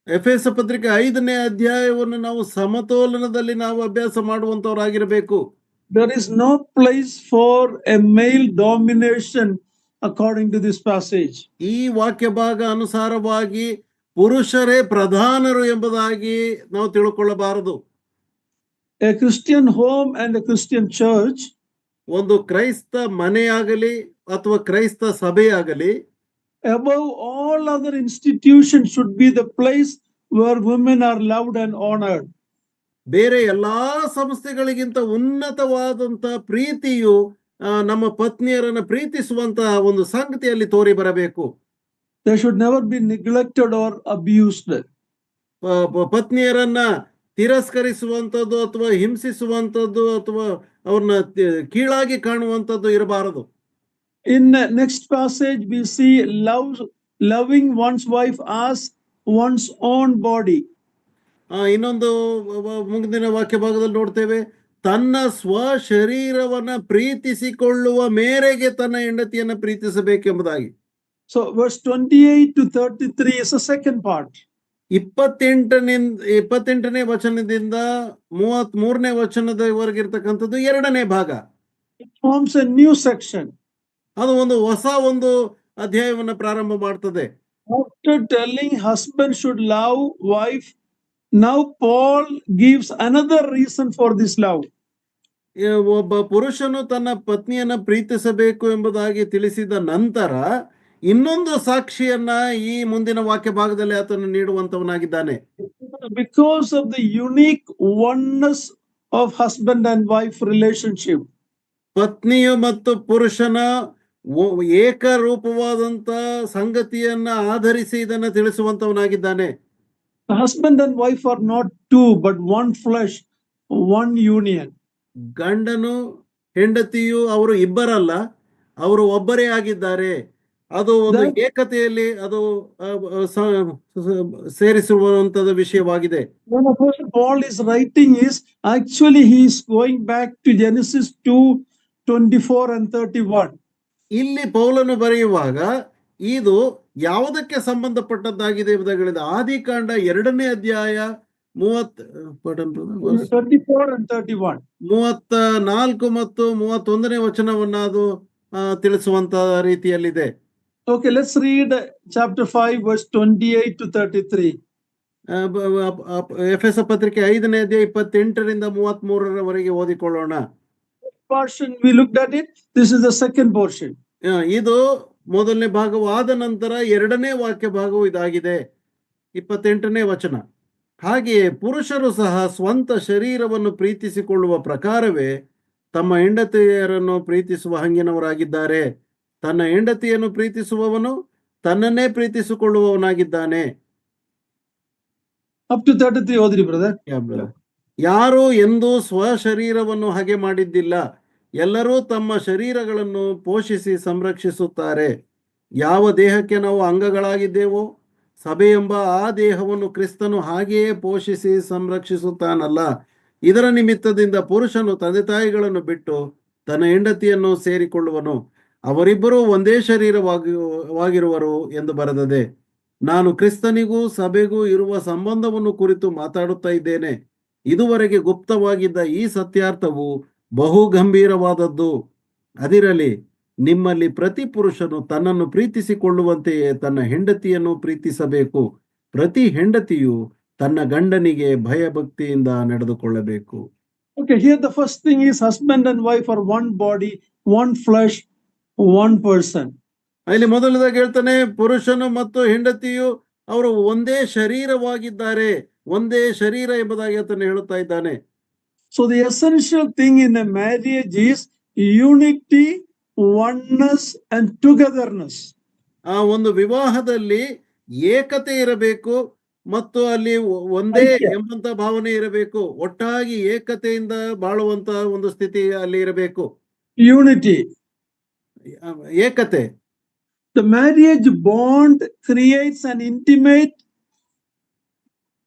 ಎಫೆಸ ಪತ್ರಿಕೆ 5ನೇ ಅಧ್ಯಾಯವನ್ನು ನಾವು ಸಮತೋಲನದಲ್ಲಿ ನಾವು ಅಭ್ಯಾಸ ಮಾಡುವಂತವರಾಗಿರಬೇಕು.
There is no place for a male domination according to this passage.
ಈ ವಾಕ್ಯ ಭಾಗ ಅನುಸಾರವಾಗಿ ಪುರುಷರೇ ಪ್ರಧಾನರು ಎಂಬುದಾಗಿ ನಾವು ತಿಳ್ಕೊಳ್ಳಬಾರದು.
A Christian home and a Christian church,
ಒಂದು ಕ್ರೈಸ್ತ ಮನೆಯಾಗಲಿ ಅಥವಾ ಕ್ರೈಸ್ತ ಸಭೆಯಾಗಲಿ,
above all other institutions should be the place where women are loved and honored.
ಬೇರೆ ಎಲ್ಲಾ ಸಂಸ್ಥೆಗಳಿಗಿಂತ ಉನ್ನತವಾದಂತ ಪ್ರೀತಿಯು ನಮ್ಮ ಪತ್ನಿಯರನ್ನ ಪ್ರೀತಿಸುವಂತಹ ಒಂದು ಸಂಗತಿಯಲ್ಲಿ ತೋರಿ ಬರಬೇಕು.
They should never be neglected or abused.
ಪತ್ನಿಯರನ್ನ ತಿರಸ್ಕರಿಸುವಂತದ್ದು ಅಥವಾ ಹಿಂಸಿಸುವಂತದ್ದು ಅಥವಾ ಅವ್ರನ್ನ ಕೀಳಾಗಿ ಕಾಣುವಂತದ್ದು ಇರಬಾರದು.
In next passage we see loving one's wife as one's own body.
ಇನ್ನೊಂದು ಮುಂದಿನ ವಾಕ್ಯ ಭಾಗದಲ್ಲಿ ನೋಡ್ತೇವೆ, ತನ್ನ ಸ್ವಶರೀರವನ್ನ ಪ್ರೀತಿಸಿಕೊಳ್ಳುವ ಮೇರೆಗೆ ತನ್ನ ಹೆಂಡತಿಯನ್ನ ಪ್ರೀತಿಸಬೇಕೆಂಬುದಾಗಿ.
So verse 28 to 33 is a second part.
28ನೇ ವಚನದಿಂದ 33ನೇ ವಚನದವರೆಗೆ ಇರ್ತಕ್ಕಂಥದ್ದು ಎರಡನೇ ಭಾಗ.
It forms a new section.
ಅದು ಒಂದು ಹೊಸ ಒಂದು ಅಧ್ಯಾಯವನ್ನ ಪ್ರಾರಂಭ ಮಾಡ್ತದೆ.
After telling husband should love wife, now Paul gives another reason for this love.
ಒಬ್ಬ ಪುರುಷನು ತನ್ನ ಪತ್ನಿಯನ್ನ ಪ್ರೀತಿಸಬೇಕು ಎಂಬುದಾಗಿ ತಿಳಿಸಿದ ನಂತರ ಇನ್ನೊಂದು ಸಾಕ್ಷಿಯನ್ನ ಈ ಮುಂದಿನ ವಾಕ್ಯ ಭಾಗದಲ್ಲಿ ಆತನು ನೀಡುವಂತವನಾಗಿದ್ದಾನೆ.
Because of the unique oneness of husband and wife relationship.
ಪತ್ನಿಯು ಮತ್ತು ಪುರುಷನ ಏಕರೂಪವಾದಂತ ಸಂಗತಿಯನ್ನ ಆಧರಿಸಿ ಇದನ್ನ ತಿಳಿಸುವಂತವನಾಗಿದ್ದಾನೆ.
The husband and wife are not two but one flesh, one union.
ಗಂಡನು ಹೆಂಡತಿಯು ಅವರು ಇಬ್ಬರಲ್ಲ, ಅವರು ಒಬ್ಬರೇ ಆಗಿದ್ದಾರೆ. ಅದು ಒಂದು ಏಕತೆಯಲ್ಲಿ ಅದು ಸೇರಿಸುವಂತದ ವಿಷಯವಾಗಿದೆ.
When Apostle Paul is writing is actually he is going back to Genesis 2:24 and 31.
ಇಲ್ಲಿ ಪೌಲನು ಬರೆಯುವಾಗ ಇದು ಯಾವುದಕ್ಕೆ ಸಂಬಂಧಪಟ್ಟದ್ದಾಗಿದೆ ಎಂಬುದಾಗಿ ಆದಿಕಾಂಡ 2ನೇ ಅಧ್ಯಾಯ
24 and 31.
34 ಮತ್ತು 31ನೇ ವಚನವನ್ನ ಅದು ತಿಳಿಸುವಂತ ರೀತಿಯಲ್ಲಿದೆ.
Okay, let's read chapter 5 verse 28 to 33.
ಎಫೆಸ ಪತ್ರಿಕೆ 5ನೇ ಅಧ್ಯಾಯ 28ರಿಂದ 33ರವರೆಗೆ ಓದಿಕೊಳ್ಳೋಣ.
Portion we looked at it. This is the second portion.
ಇದು ಮೊದಲನೇ ಭಾಗವಾದ ನಂತರ ಎರಡನೇ ವಾಕ್ಯ ಭಾಗವು ಇದಾಗಿದೆ. 28ನೇ ವಚನ. ಹಾಗೆಯೇ ಪುರುಷರು ಸಹ ಸ್ವಂತ ಶರೀರವನ್ನು ಪ್ರೀತಿಸಿಕೊಳ್ಳುವ ಪ್ರಕಾರವೇ ತಮ್ಮ ಹೆಂಡತಿಯರನ್ನು ಪ್ರೀತಿಸುವ ಹಂಗಿನವರಾಗಿದ್ದಾರೆ. ತನ್ನ ಹೆಂಡತಿಯನ್ನು ಪ್ರೀತಿಸುವವನು ತನ್ನನ್ನೇ ಪ್ರೀತಿಸಿಕೊಳ್ಳುವವನಾಗಿದ್ದಾನೆ.
Up to 33 ಓದಿರಿ brother.
ಯಾರು ಎಂದೂ ಸ್ವಶರೀರವನ್ನು ಹಾಗೆ ಮಾಡಿದ್ದಿಲ್ಲ. ಎಲ್ಲರೂ ತಮ್ಮ ಶರೀರಗಳನ್ನು ಪೋಷಿಸಿ ಸಂರಕ್ಷಿಸುತ್ತಾರೆ. ಯಾವ ದೇಹಕ್ಕೆ ನಾವು ಅಂಗಗಳಾಗಿದ್ದೇವೋ ಸಭೆ ಎಂಬ ಆ ದೇಹವನ್ನು ಕ್ರಿಸ್ತನು ಹಾಗೆಯೇ ಪೋಷಿಸಿ ಸಂರಕ್ಷಿಸುತ್ತಾನಲ್ಲ. ಇದರ ನಿಮಿತ್ತದಿಂದ ಪುರುಷನು ತಂದೆ ತಾಯಿಗಳನ್ನು ಬಿಟ್ಟು ತನ್ನ ಹೆಂಡತಿಯನ್ನು ಸೇರಿಕೊಳ್ಳುವನು, ಅವರಿಬ್ಬರೂ ಒಂದೇ ಶರೀರವಾಗಿರುವರು ಎಂದು ಬರೆದದೆ. ನಾನು ಕ್ರಿಸ್ತನಿಗೂ ಸಭೆಗೂ ಇರುವ ಸಂಬಂಧವನ್ನು ಕುರಿತು ಮಾತಾಡುತ್ತಾ ಇದ್ದೇನೆ. ಇದುವರೆಗೆ ಗುಪ್ತವಾಗಿದ್ದ ಈ ಸತ್ಯಾರ್ಥವು ಬಹು ಗಂಭೀರವಾದದ್ದು. ಅದಿರಲಿ, ನಿಮ್ಮಲ್ಲಿ ಪ್ರತಿ ಪುರುಷನು ತನ್ನನ್ನು ಪ್ರೀತಿಸಿಕೊಳ್ಳುವಂತೆಯೇ ತನ್ನ ಹೆಂಡತಿಯನ್ನು ಪ್ರೀತಿಸಬೇಕು. ಪ್ರತಿ ಹೆಂಡತಿಯು ತನ್ನ ಗಂಡನಿಗೆ ಭಯಭಕ್ತಿಯಿಂದ ನಡೆದುಕೊಳ್ಳಬೇಕು.
Okay, here the first thing is husband and wife are one body, one flesh, one person.
ಇಲ್ಲಿ ಮೊದಲದಾಗಿ ಹೇಳ್ತಾನೆ, ಪುರುಷನು ಮತ್ತು ಹೆಂಡತಿಯು ಅವರು ಒಂದೇ ಶರೀರವಾಗಿದ್ದಾರೆ, ಒಂದೇ ಶರೀರ ಎಂಬುದಾಗಿ ಆತನು ಹೇಳುತ್ತಾ ಇದ್ದಾನೆ.
So the essential thing in a marriage is unity, oneness and togetherness.
ಆ ಒಂದು ವಿವಾಹದಲ್ಲಿ ಏಕತೆ ಇರಬೇಕು ಮತ್ತು ಅಲ್ಲಿ ಒಂದೇ ಎಂಬಂತ ಭಾವನೆ ಇರಬೇಕು. ಒಟ್ಟಾಗಿ ಏಕತೆಯಿಂದ ಬಾಳುವಂತ ಒಂದು ಸ್ಥಿತಿ ಅಲ್ಲಿ ಇರಬೇಕು.
Unity.
ಏಕತೆ.
The marriage bond creates an intimate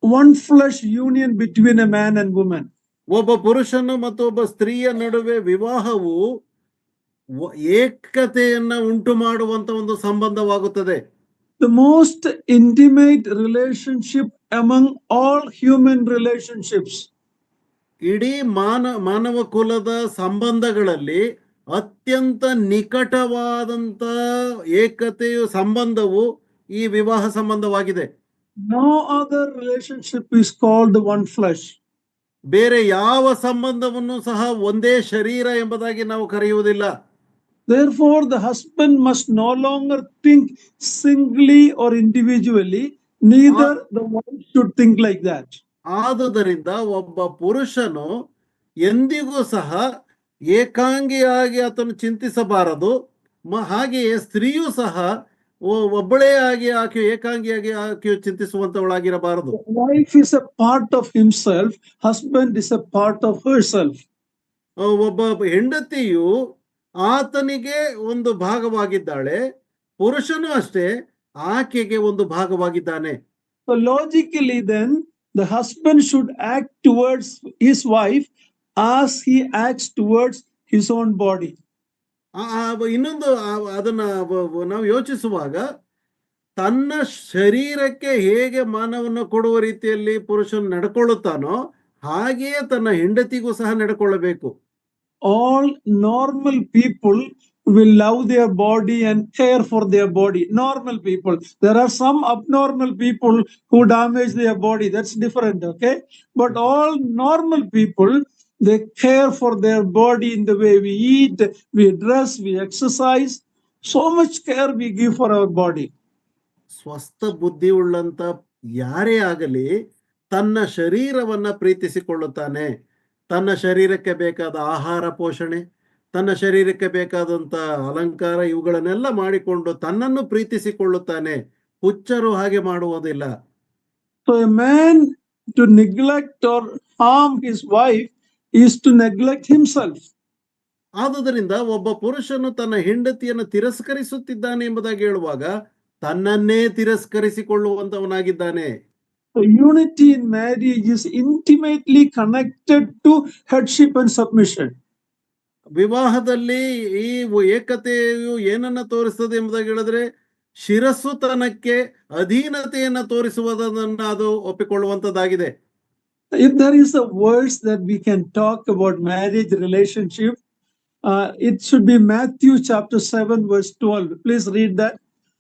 one flesh union between a man and woman.
ಒಬ್ಬ ಪುರುಷನು ಮತ್ತು ಒಬ್ಬ ಸ್ತ್ರೀಯ ನಡುವೆ ವಿವಾಹವು ಏಕತೆಯನ್ನ ಉಂಟು ಮಾಡುವಂತ ಒಂದು ಸಂಬಂಧವಾಗುತ್ತದೆ.
The most intimate relationship among all human relationships.
ಇಡೀ ಮಾನವ ಕುಲದ ಸಂಬಂಧಗಳಲ್ಲಿ ಅತ್ಯಂತ ನಿಕಟವಾದಂತ ಏಕತೆಯು ಸಂಬಂಧವು ಈ ವಿವಾಹ ಸಂಬಂಧವಾಗಿದೆ.
No other relationship is called one flesh.
ಬೇರೆ ಯಾವ ಸಂಬಂಧವನ್ನು ಸಹ ಒಂದೇ ಶರೀರ ಎಂಬುದಾಗಿ ನಾವು ಕರೆಯುವುದಿಲ್ಲ.
Therefore, the husband must no longer think singly or individually. Neither the wife should think like that.
ಆದುದರಿಂದ ಒಬ್ಬ ಪುರುಷನು ಎಂದಿಗೂ ಸಹ ಏಕಾಂಗಿಯಾಗಿ ಆತನು ಚಿಂತಿಸಬಾರದು. ಹಾಗೆಯೇ ಸ್ತ್ರೀಯೂ ಸಹ ಒಬ್ಬಳೇ ಆಗಿ ಆಕೆ ಏಕಾಂಗಿಯಾಗಿ ಆಕೆ ಚಿಂತಿಸುವಂತವಳಾಗಿರಬಾರದು.
Wife is a part of himself, husband is a part of herself.
ಒಬ್ಬ ಹೆಂಡತಿಯು ಆತನಿಗೆ ಒಂದು ಭಾಗವಾಗಿದ್ದಾಳೆ, ಪುರುಷನು ಅಷ್ಟೇ ಆಕೆಗೆ ಒಂದು ಭಾಗವಾಗಿದ್ದಾನೆ.
So logically then the husband should act towards his wife as he acts towards his own body.
ಇನ್ನೊಂದು ಅದನ್ನ ನಾವು ಯೋಚಿಸುವಾಗ ತನ್ನ ಶರೀರಕ್ಕೆ ಹೇಗೆ ಮಾನವನ್ನು ಕೊಡುವ ರೀತಿಯಲ್ಲಿ ಪುರುಷನು ನಡ್ಕೊಳ್ಳುತ್ತಾನೋ ಹಾಗೆಯೇ ತನ್ನ ಹೆಂಡತಿಗೂ ಸಹ ನಡ್ಕೊಳ್ಳಬೇಕು.
All normal people will love their body and care for their body. Normal people. There are some abnormal people who damage their body. That's different, okay? But all normal people, they care for their body in the way we eat, we dress, we exercise. So much care we give for our body.
ಸ್ವಸ್ಥ ಬುದ್ಧಿ ಉಳ್ಳಂತ ಯಾರೇ ಆಗಲಿ ತನ್ನ ಶರೀರವನ್ನ ಪ್ರೀತಿಸಿಕೊಳ್ಳುತ್ತಾನೆ. ತನ್ನ ಶರೀರಕ್ಕೆ ಬೇಕಾದ ಆಹಾರ ಪೋಷಣೆ, ತನ್ನ ಶರೀರಕ್ಕೆ ಬೇಕಾದಂತ ಅಲಂಕಾರ ಇವುಗಳನ್ನೆಲ್ಲ ಮಾಡಿಕೊಂಡು ತನ್ನನ್ನು ಪ್ರೀತಿಸಿಕೊಳ್ಳುತ್ತಾನೆ. ಹುಚ್ಚರು ಹಾಗೆ ಮಾಡುವುದಿಲ್ಲ.
So a man to neglect or harm his wife is to neglect himself.
ಆದುದರಿಂದ ಒಬ್ಬ ಪುರುಷನು ತನ್ನ ಹೆಂಡತಿಯನ್ನು ತಿರಸ್ಕರಿಸುತ್ತಿದ್ದಾನೆ ಎಂಬುದಾಗಿ ಹೇಳುವಾಗ ತನ್ನನ್ನೇ ತಿರಸ್ಕರಿಸಿಕೊಳ್ಳುವಂತವನಾಗಿದ್ದಾನೆ.
So unity in marriage is intimately connected to headship and submission.
ವಿವಾಹದಲ್ಲಿ ಈ ಏಕತೆಯು ಏನನ್ನ ತೋರಿಸ್ತದೆ ಎಂಬುದಾಗಿ ಹೇಳಿದ್ರೆ ಶಿರಸ್ಸುತನಕ್ಕೆ ಅಧೀನತೆಯನ್ನ ತೋರಿಸುವುದನ್ನ ಅದು ಒಪ್ಪಿಕೊಳ್ಳುವಂತದ್ದಾಗಿದೆ.
If there is a verse that we can talk about marriage relationship, it should be Matthew chapter 7 verse 12. Please read that.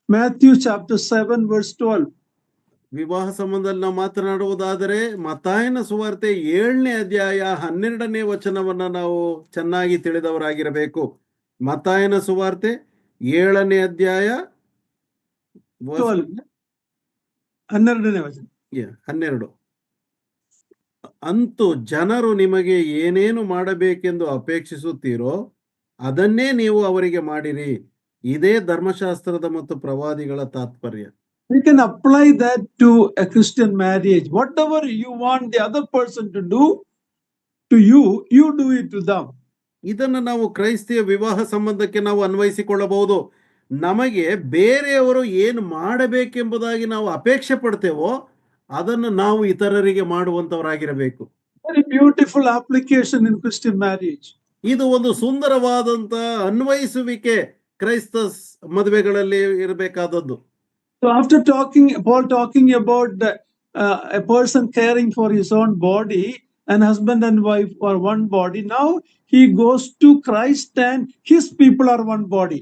Matthew chapter 7 verse 12.
ವಿವಾಹ ಸಂಬಂಧದಲ್ಲಿ ನಾವು ಮಾತನಾಡುವುದಾದರೆ ಮತ್ತಾಯನ ಸುವಾರ್ತೆ 7ನೇ ಅಧ್ಯಾಯ 12ನೇ ವಚನವನ್ನ ನಾವು ಚೆನ್ನಾಗಿ ತಿಳಿದವರಾಗಿರಬೇಕು. ಮತ್ತಾಯನ ಸುವಾರ್ತೆ 7ನೇ ಅಧ್ಯಾಯ
12 12ನೇ ವಚನ.
12. ಅಂತೂ ಜನರು ನಿಮಗೆ ಏನೇನು ಮಾಡಬೇಕೆಂದು ಅಪೇಕ್ಷಿಸುತ್ತೀರೋ ಅದನ್ನೇ ನೀವು ಅವರಿಗೆ ಮಾಡಿರಿ. ಇದೇ ಧರ್ಮಶಾಸ್ತ್ರದ ಮತ್ತು ಪ್ರವಾದಿಗಳ ತಾತ್ಪರ್ಯ.
We can apply that to a Christian marriage. Whatever you want the other person to do to you, you do it to them.
ಇದನ್ನು ನಾವು ಕ್ರೈಸ್ತಿಯ ವಿವಾಹ ಸಂಬಂಧಕ್ಕೆ ನಾವು ಅನ್ವಯಿಸಿಕೊಳ್ಳಬಹುದು. ನಮಗೆ ಬೇರೆಯವರು ಏನು ಮಾಡಬೇಕೆಂಬುದಾಗಿ ನಾವು ಅಪೇಕ್ಷೆ ಪಡ್ತೇವೋ ಅದನ್ನು ನಾವು ಇತರರಿಗೆ ಮಾಡುವಂತವರಾಗಿರಬೇಕು.
Very beautiful application in Christian marriage.
ಇದು ಒಂದು ಸುಂದರವಾದಂತ ಅನ್ವಯಿಸುವಿಕೆ ಕ್ರೈಸ್ತ ಮದುವೆಗಳಲ್ಲಿ ಇರಬೇಕಾದದ್ದು.
So after Paul talking about a person caring for his own body, and husband and wife are one body, now he goes to Christ and his people are one body.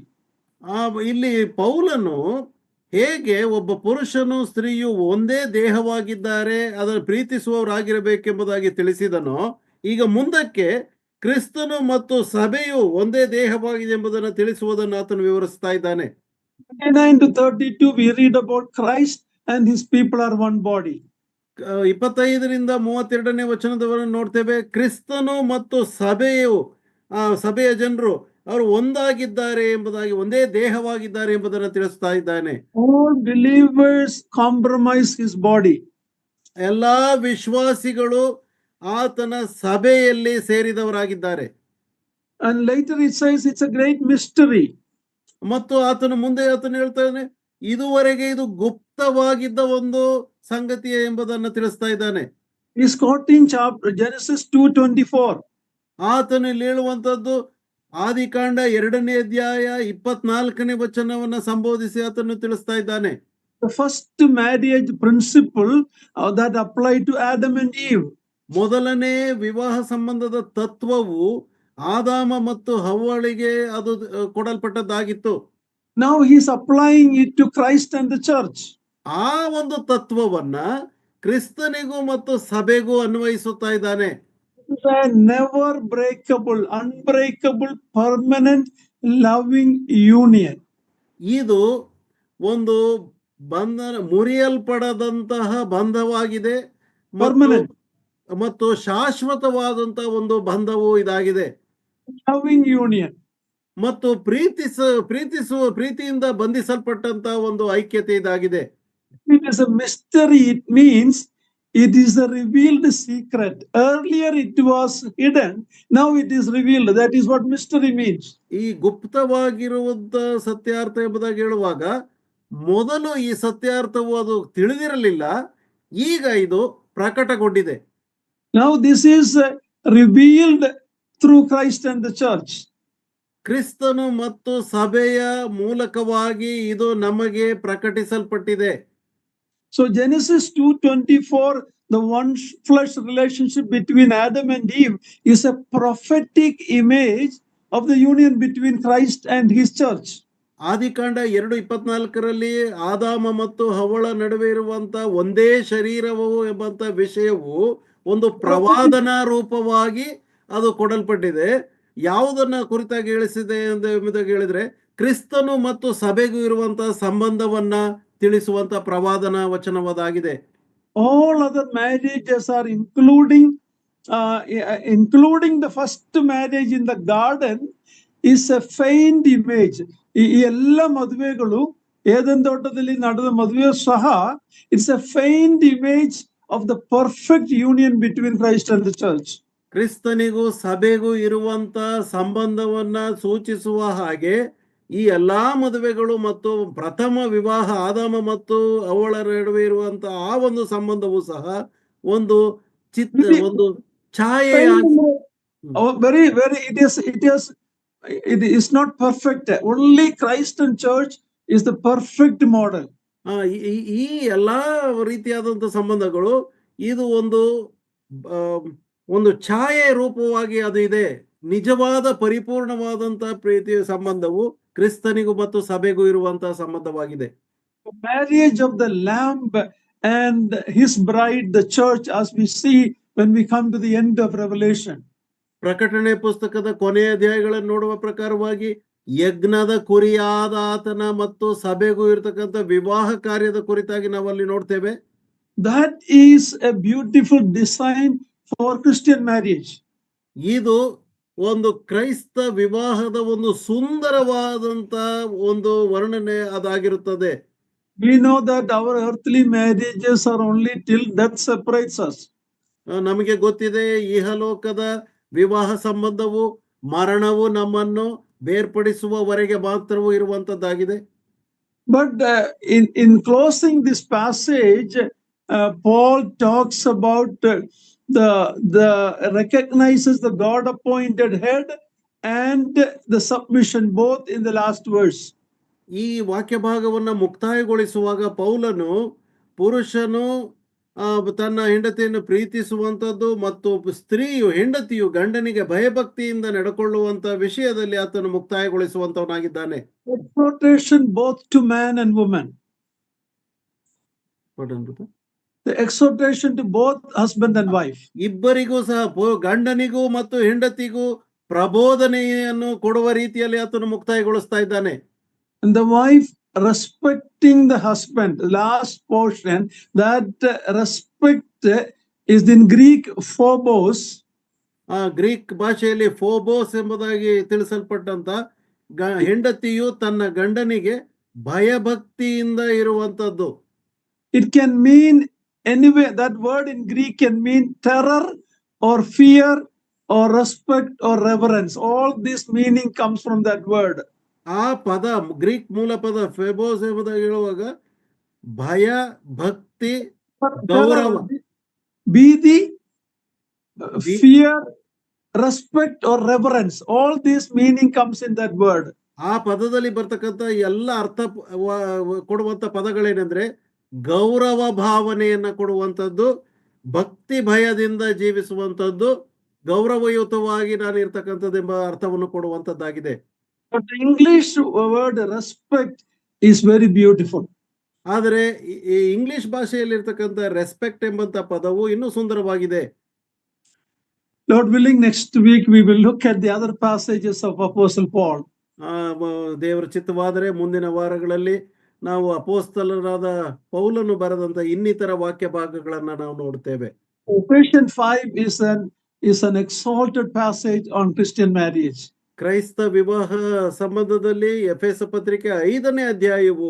ಇಲ್ಲಿ ಪೌಲನು ಹೇಗೆ ಒಬ್ಬ ಪುರುಷನು ಸ್ತ್ರೀಯು ಒಂದೇ ದೇಹವಾಗಿದ್ದಾರೆ, ಅದನ್ನು ಪ್ರೀತಿಸುವವರಾಗಿರಬೇಕೆಂಬುದಾಗಿ ತಿಳಿಸಿದನೋ, ಈಗ ಮುಂದಕ್ಕೆ ಕ್ರಿಸ್ತನು ಮತ್ತು ಸಭೆಯು ಒಂದೇ ದೇಹವಾಗಿದೆ ಎಂಬುದನ್ನು ತಿಳಿಸುವುದನ್ನು ಆತನು ವಿವರಿಸ್ತಾ ಇದ್ದಾನೆ.
29 to 32 we read about Christ and his people are one body.
25ರಿಂದ 32ನೇ ವಚನದವರೆಗೆ ನೋಡ್ತೇವೆ, ಕ್ರಿಸ್ತನು ಮತ್ತು ಸಭೆಯ ಜನರು ಅವರು ಒಂದಾಗಿದ್ದಾರೆ ಎಂಬುದಾಗಿ, ಒಂದೇ ದೇಹವಾಗಿದ್ದಾರೆ ಎಂಬುದನ್ನು ತಿಳಿಸ್ತಾ ಇದ್ದಾನೆ.
All believers compromise his body.
ಎಲ್ಲಾ ವಿಶ್ವಾಸಿಗಳು ಆತನ ಸಭೆಯಲ್ಲಿ ಸೇರಿದವರಾಗಿದ್ದಾರೆ.
And later it says it's a great mystery.
ಮತ್ತು ಮುಂದೆ ಆತನು ಹೇಳ್ತಾನೆ, ಇದುವರೆಗೆ ಇದು ಗುಪ್ತವಾಗಿದ್ದ ಒಂದು ಸಂಗತಿ ಎಂಬುದನ್ನು ತಿಳಿಸ್ತಾ ಇದ್ದಾನೆ.
He's quoting Genesis 2:24.
ಆತನು ಇಲ್ಲಿ ಹೇಳುವಂತದ್ದು ಆದಿಕಾಂಡ 2ನೇ ಅಧ್ಯಾಯ 24ನೇ ವಚನವನ್ನ ಸಂಬೋಧಿಸಿ ಆತನು ತಿಳಿಸ್ತಾ ಇದ್ದಾನೆ.
The first marriage principle that applied to Adam and Eve.
ಮೊದಲನೇ ವಿವಾಹ ಸಂಬಂಧದ ತತ್ವವು ಆದಾಮ ಮತ್ತು ಹವ್ವಳಿಗೆ ಅದು ಕೊಡಲ್ಪಟ್ಟದ್ದಾಗಿತ್ತು.
Now he's applying it to Christ and the church.
ಆ ಒಂದು ತತ್ವವನ್ನ ಕ್ರಿಸ್ತನಿಗೂ ಮತ್ತು ಸಭೆಗೂ ಅನ್ವಯಿಸುತ್ತಾ ಇದ್ದಾನೆ.
A never breakable, unbreakable, permanent, loving union.
ಇದು ಒಂದು ಮುರಿಯಲ್ಪಡದಂತಹ ಬಂಧವಾಗಿದೆ ಮತ್ತು ಶಾಶ್ವತವಾದಂತಹ ಒಂದು ಬಂಧವು ಇದಾಗಿದೆ.
Loving union.
ಮತ್ತು ಪ್ರೀತಿಯಿಂದ ಬಂಧಿಸಲ್ಪಟ್ಟಂತಹ ಒಂದು ಐಕ್ಯತೆ ಇದಾಗಿದೆ.
It is a mystery. It means it is a revealed secret. Earlier it was hidden. Now it is revealed. That is what mystery means.
ಈ ಗುಪ್ತವಾಗಿರುವಂತ ಸತ್ಯಾರ್ಥ ಎಂಬುದಾಗಿ ಹೇಳುವಾಗ, ಮೊದಲು ಈ ಸತ್ಯಾರ್ಥವು ಅದು ತಿಳಿದಿರಲಿಲ್ಲ, ಈಗ ಇದು ಪ್ರಕಟಗೊಂಡಿದೆ.
Now this is revealed through Christ and the church.
ಕ್ರಿಸ್ತನು ಮತ್ತು ಸಭೆಯ ಮೂಲಕವಾಗಿ ಇದು ನಮಗೆ ಪ್ರಕಟಿಸಲ್ಪಟ್ಟಿದೆ.
So Genesis 2:24, the one flesh relationship between Adam and Eve is a prophetic image of the union between Christ and his church.
ಆದಿಕಾಂಡ 2:24ರಲ್ಲಿ ಆದಾಮ ಮತ್ತು ಹವ್ವಳ ನಡುವೆ ಇರುವಂತ ಒಂದೇ ಶರೀರವು ಎಂಬಂತ ವಿಷಯವು ಒಂದು ಪ್ರವಾದನಾ ರೂಪವಾಗಿ ಅದು ಕೊಡಲ್ಪಟ್ಟಿದೆ. ಯಾವುದನ್ನ ಕುರಿತಾಗಿ ಹೇಳಿಸಿದೆ ಎಂಬುದಾಗಿ ಹೇಳಿದ್ರೆ, ಕ್ರಿಸ್ತನು ಮತ್ತು ಸಭೆಗೂ ಇರುವಂತಹ ಸಂಬಂಧವನ್ನ ತಿಳಿಸುವಂತ ಪ್ರವಾದನಾ ವಚನವಾಗಿದೆ.
All other marriages are including the first marriage in the garden is a feigned image. ಈ ಎಲ್ಲ ಮದುವೆಗಳು ಏದೆನ್ ತೋಟದಲ್ಲಿ ನಡೆದ ಮದುವೆ ಸಹ it's a feigned image of the perfect union between Christ and the church.
ಕ್ರಿಸ್ತನಿಗೂ ಸಭೆಗೂ ಇರುವಂತ ಸಂಬಂಧವನ್ನ ಸೂಚಿಸುವ ಹಾಗೆ ಈ ಎಲ್ಲಾ ಮದುವೆಗಳು ಮತ್ತು ಪ್ರಥಮ ವಿವಾಹ ಆದಾಮ ಮತ್ತು ಅವಳ ನಡುವೆ ಇರುವಂತಹ ಆ ಒಂದು ಸಂಬಂಧವು ಸಹ ಒಂದು ಒಂದು ಛಾಯೆಯಾಗಿ,
it is not perfect. Only Christ and church is the perfect model.
ಈ ಎಲ್ಲಾ ರೀತಿಯಾದಂತ ಸಂಬಂಧಗಳು ಇದು ಒಂದು ಛಾಯೆ ರೂಪವಾಗಿ ಅದು ಇದೆ. ನಿಜವಾದ ಪರಿಪೂರ್ಣವಾದಂತಹ ಪ್ರೀತಿಯ ಸಂಬಂಧವು ಕ್ರಿಸ್ತನಿಗೂ ಮತ್ತು ಸಭೆಗೂ ಇರುವಂತಹ ಸಂಬಂಧವಾಗಿದೆ.
The marriage of the lamb and his bride, the church, as we see when we come to the end of Revelation.
ಪ್ರಕಟಣೆ ಪುಸ್ತಕದ ಕೊನೆಯ ಅಧ್ಯಾಯಗಳನ್ನು ನೋಡುವ ಪ್ರಕಾರವಾಗಿ ಯಜ್ಞದ ಕುರಿಯಾದ ಆತನ ಮತ್ತು ಸಭೆಗೂ ಇರತಕ್ಕಂಥ ವಿವಾಹ ಕಾರ್ಯದ ಕುರಿತಾಗಿ ನಾವು ಅಲ್ಲಿ ನೋಡ್ತೇವೆ.
That is a beautiful design for Christian marriage.
ಇದು ಒಂದು ಕ್ರೈಸ್ತ ವಿವಾಹದ ಒಂದು ಸುಂದರವಾದಂತ ಒಂದು ವರ್ಣನೆ ಅದಾಗಿರುತ್ತದೆ.
We know that our earthly marriages are only till death separates us.
ನಮಗೆ ಗೊತ್ತಿದೆ ಇಹಲೋಕದ ವಿವಾಹ ಸಂಬಂಧವು ಮರಣವು ನಮ್ಮನ್ನು ಬೇರ್ಪಡಿಸುವವರೆಗೆ ಮಾತ್ರವೂ ಇರುವಂತದ್ದಾಗಿದೆ.
But in closing this passage, Paul talks about the recognizes the God appointed head and the submission, both in the last verse.
ಈ ವಾಕ್ಯ ಭಾಗವನ್ನ ಮುಕ್ತಾಯಗೊಳಿಸುವಾಗ ಪೌಲನು ಪುರುಷನು ತನ್ನ ಹೆಂಡತಿಯನ್ನು ಪ್ರೀತಿಸುವಂಥದ್ದು ಮತ್ತು ಸ್ತ್ರೀಯು ಹೆಂಡತಿಯು ಗಂಡನಿಗೆ ಭಯಭಕ್ತಿಯಿಂದ ನಡ್ಕೊಳ್ಳುವಂತ ವಿಷಯದಲ್ಲಿ ಆತನು ಮುಕ್ತಾಯಗೊಳಿಸುವಂತವನಾಗಿದ್ದಾನೆ.
Exhortation both to man and woman. The exhortation to both husband and wife.
ಇಬ್ಬರಿಗೂ ಸಹ ಗಂಡನಿಗೂ ಮತ್ತು ಹೆಂಡತಿಗೂ ಪ್ರಬೋಧನೆಯನ್ನು ಕೊಡುವ ರೀತಿಯಲ್ಲಿ ಆತನು ಮುಕ್ತಾಯಗೊಳಿಸ್ತಾ ಇದ್ದಾನೆ.
And the wife respecting the husband, last portion, that respect is in Greek phobos.
Greek ಭಾಷೆಯಲ್ಲಿ ಫೋಬೋಸ್ ಎಂಬುದಾಗಿ ತಿಳಿಸಲ್ಪಟ್ಟಂತ ಹೆಂಡತಿಯು ತನ್ನ ಗಂಡನಿಗೆ ಭಯಭಕ್ತಿಯಿಂದ ಇರುವಂತದ್ದು.
It can mean anyway, that word in Greek can mean terror or fear or respect or reverence. All this meaning comes from that word.
ಆ ಪದ Greek ಮೂಲ ಪದ ಫೆಬೋಸ್ ಎಂಬುದಾಗಿ ಹೇಳುವಾಗ ಭಯ, ಭಕ್ತಿ, ಗೌರವ,
ಭೀತಿ, fear, respect or reverence. All this meaning comes in that word.
ಆ ಪದದಲ್ಲಿ ಬರ್ತಕ್ಕಂಥ ಎಲ್ಲ ಅರ್ಥ ಕೊಡುವಂತ ಪದಗಳೇನೆಂದ್ರೆ ಗೌರವ ಭಾವನೆಯನ್ನ ಕೊಡುವಂಥದ್ದು, ಭಕ್ತಿ ಭಯದಿಂದ ಜೀವಿಸುವಂಥದ್ದು, ಗೌರವಯುತವಾಗಿ ನಾನು ಇರ್ತಕ್ಕಂಥದ್ದು ಎಂಬ ಅರ್ಥವನ್ನು ಕೊಡುವಂತದ್ದಾಗಿದೆ.
But the English word respect is very beautiful.
ಆದರೆ ಈ ಇಂಗ್ಲಿಷ್ ಭಾಷೆಯಲ್ಲಿ ಇರ್ತಕ್ಕಂಥ ರೆಸ್ಪೆಕ್ಟ್ ಎಂಬಂತ ಪದವು ಇನ್ನೂ ಸುಂದರವಾಗಿದೆ.
Lord willing, next week we will look at the other passages of Apostle Paul.
ದೇವರ ಚಿತ್ತವಾದರೆ ಮುಂದಿನ ವಾರಗಳಲ್ಲಿ ನಾವು ಅಪೋಸ್ತಲರಾದ ಪೌಲನು ಬರೆದಂತ ಇನ್ನಿತರ ವಾಕ್ಯ ಭಾಗಗಳನ್ನ ನಾವು ನೋಡ್ತೇವೆ.
Ephesians 5 is an exalted passage on Christian marriage.
ಕ್ರೈಸ್ತ ವಿವಾಹ ಸಂಬಂಧದಲ್ಲಿ ಎಫೆಸ ಪತ್ರಿಕೆ 5ನೇ ಅಧ್ಯಾಯವು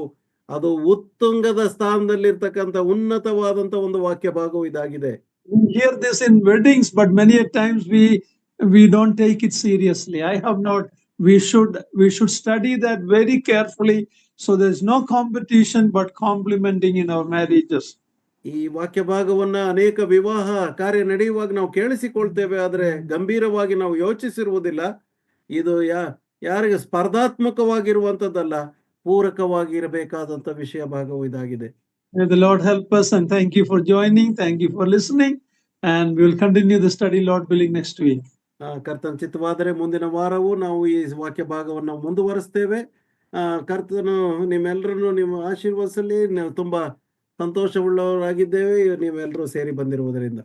ಅದು ಉತ್ತುಂಗದ ಸ್ಥಾನದಲ್ಲಿರ್ತಕ್ಕಂಥ ಉನ್ನತವಾದಂತ ಒಂದು ವಾಕ್ಯ ಭಾಗವು ಇದಾಗಿದೆ.
We hear this in weddings, but many times we don't take it seriously. I have not. We should study that very carefully, so there is no competition but complementing in our marriages.
ಈ ವಾಕ್ಯ ಭಾಗವನ್ನ ಅನೇಕ ವಿವಾಹ ಕಾರ್ಯ ನಡೆಯುವಾಗ ನಾವು ಕೇಳಿಸಿಕೊಳ್ತೇವೆ, ಆದರೆ ಗಂಭೀರವಾಗಿ ನಾವು ಯೋಚಿಸಿರುವುದಿಲ್ಲ. ಇದು ಯಾರಿಗೆ ಸ್ಪರ್ಧಾತ್ಮಕವಾಗಿರುವಂತದ್ದಲ್ಲ, ಪೂರಕವಾಗಿ ಇರಬೇಕಾದಂತ ವಿಷಯ ಭಾಗವು ಇದಾಗಿದೆ.
May the Lord help us, and thank you for joining. Thank you for listening, and we will continue the study, Lord willing, next week.
ಕರ್ತನ ಚಿತ್ತವಾದರೆ ಮುಂದಿನ ವಾರವೂ ನಾವು ಈ ವಾಕ್ಯ ಭಾಗವನ್ನು ಮುಂದುವರಿಸ್ತೇವೆ. ಕರ್ತನು ನಿಮ್ಮೆಲ್ಲರನ್ನು ನಿಮ್ಮ ಆಶೀರ್ವದಿಸಲಿ. ನಾವು ತುಂಬಾ ಸಂತೋಷವುಳ್ಳವರಾಗಿದ್ದೇವೆ ನೀವೆಲ್ಲರೂ ಸೇರಿ ಬಂದಿರುವುದರಿಂದ.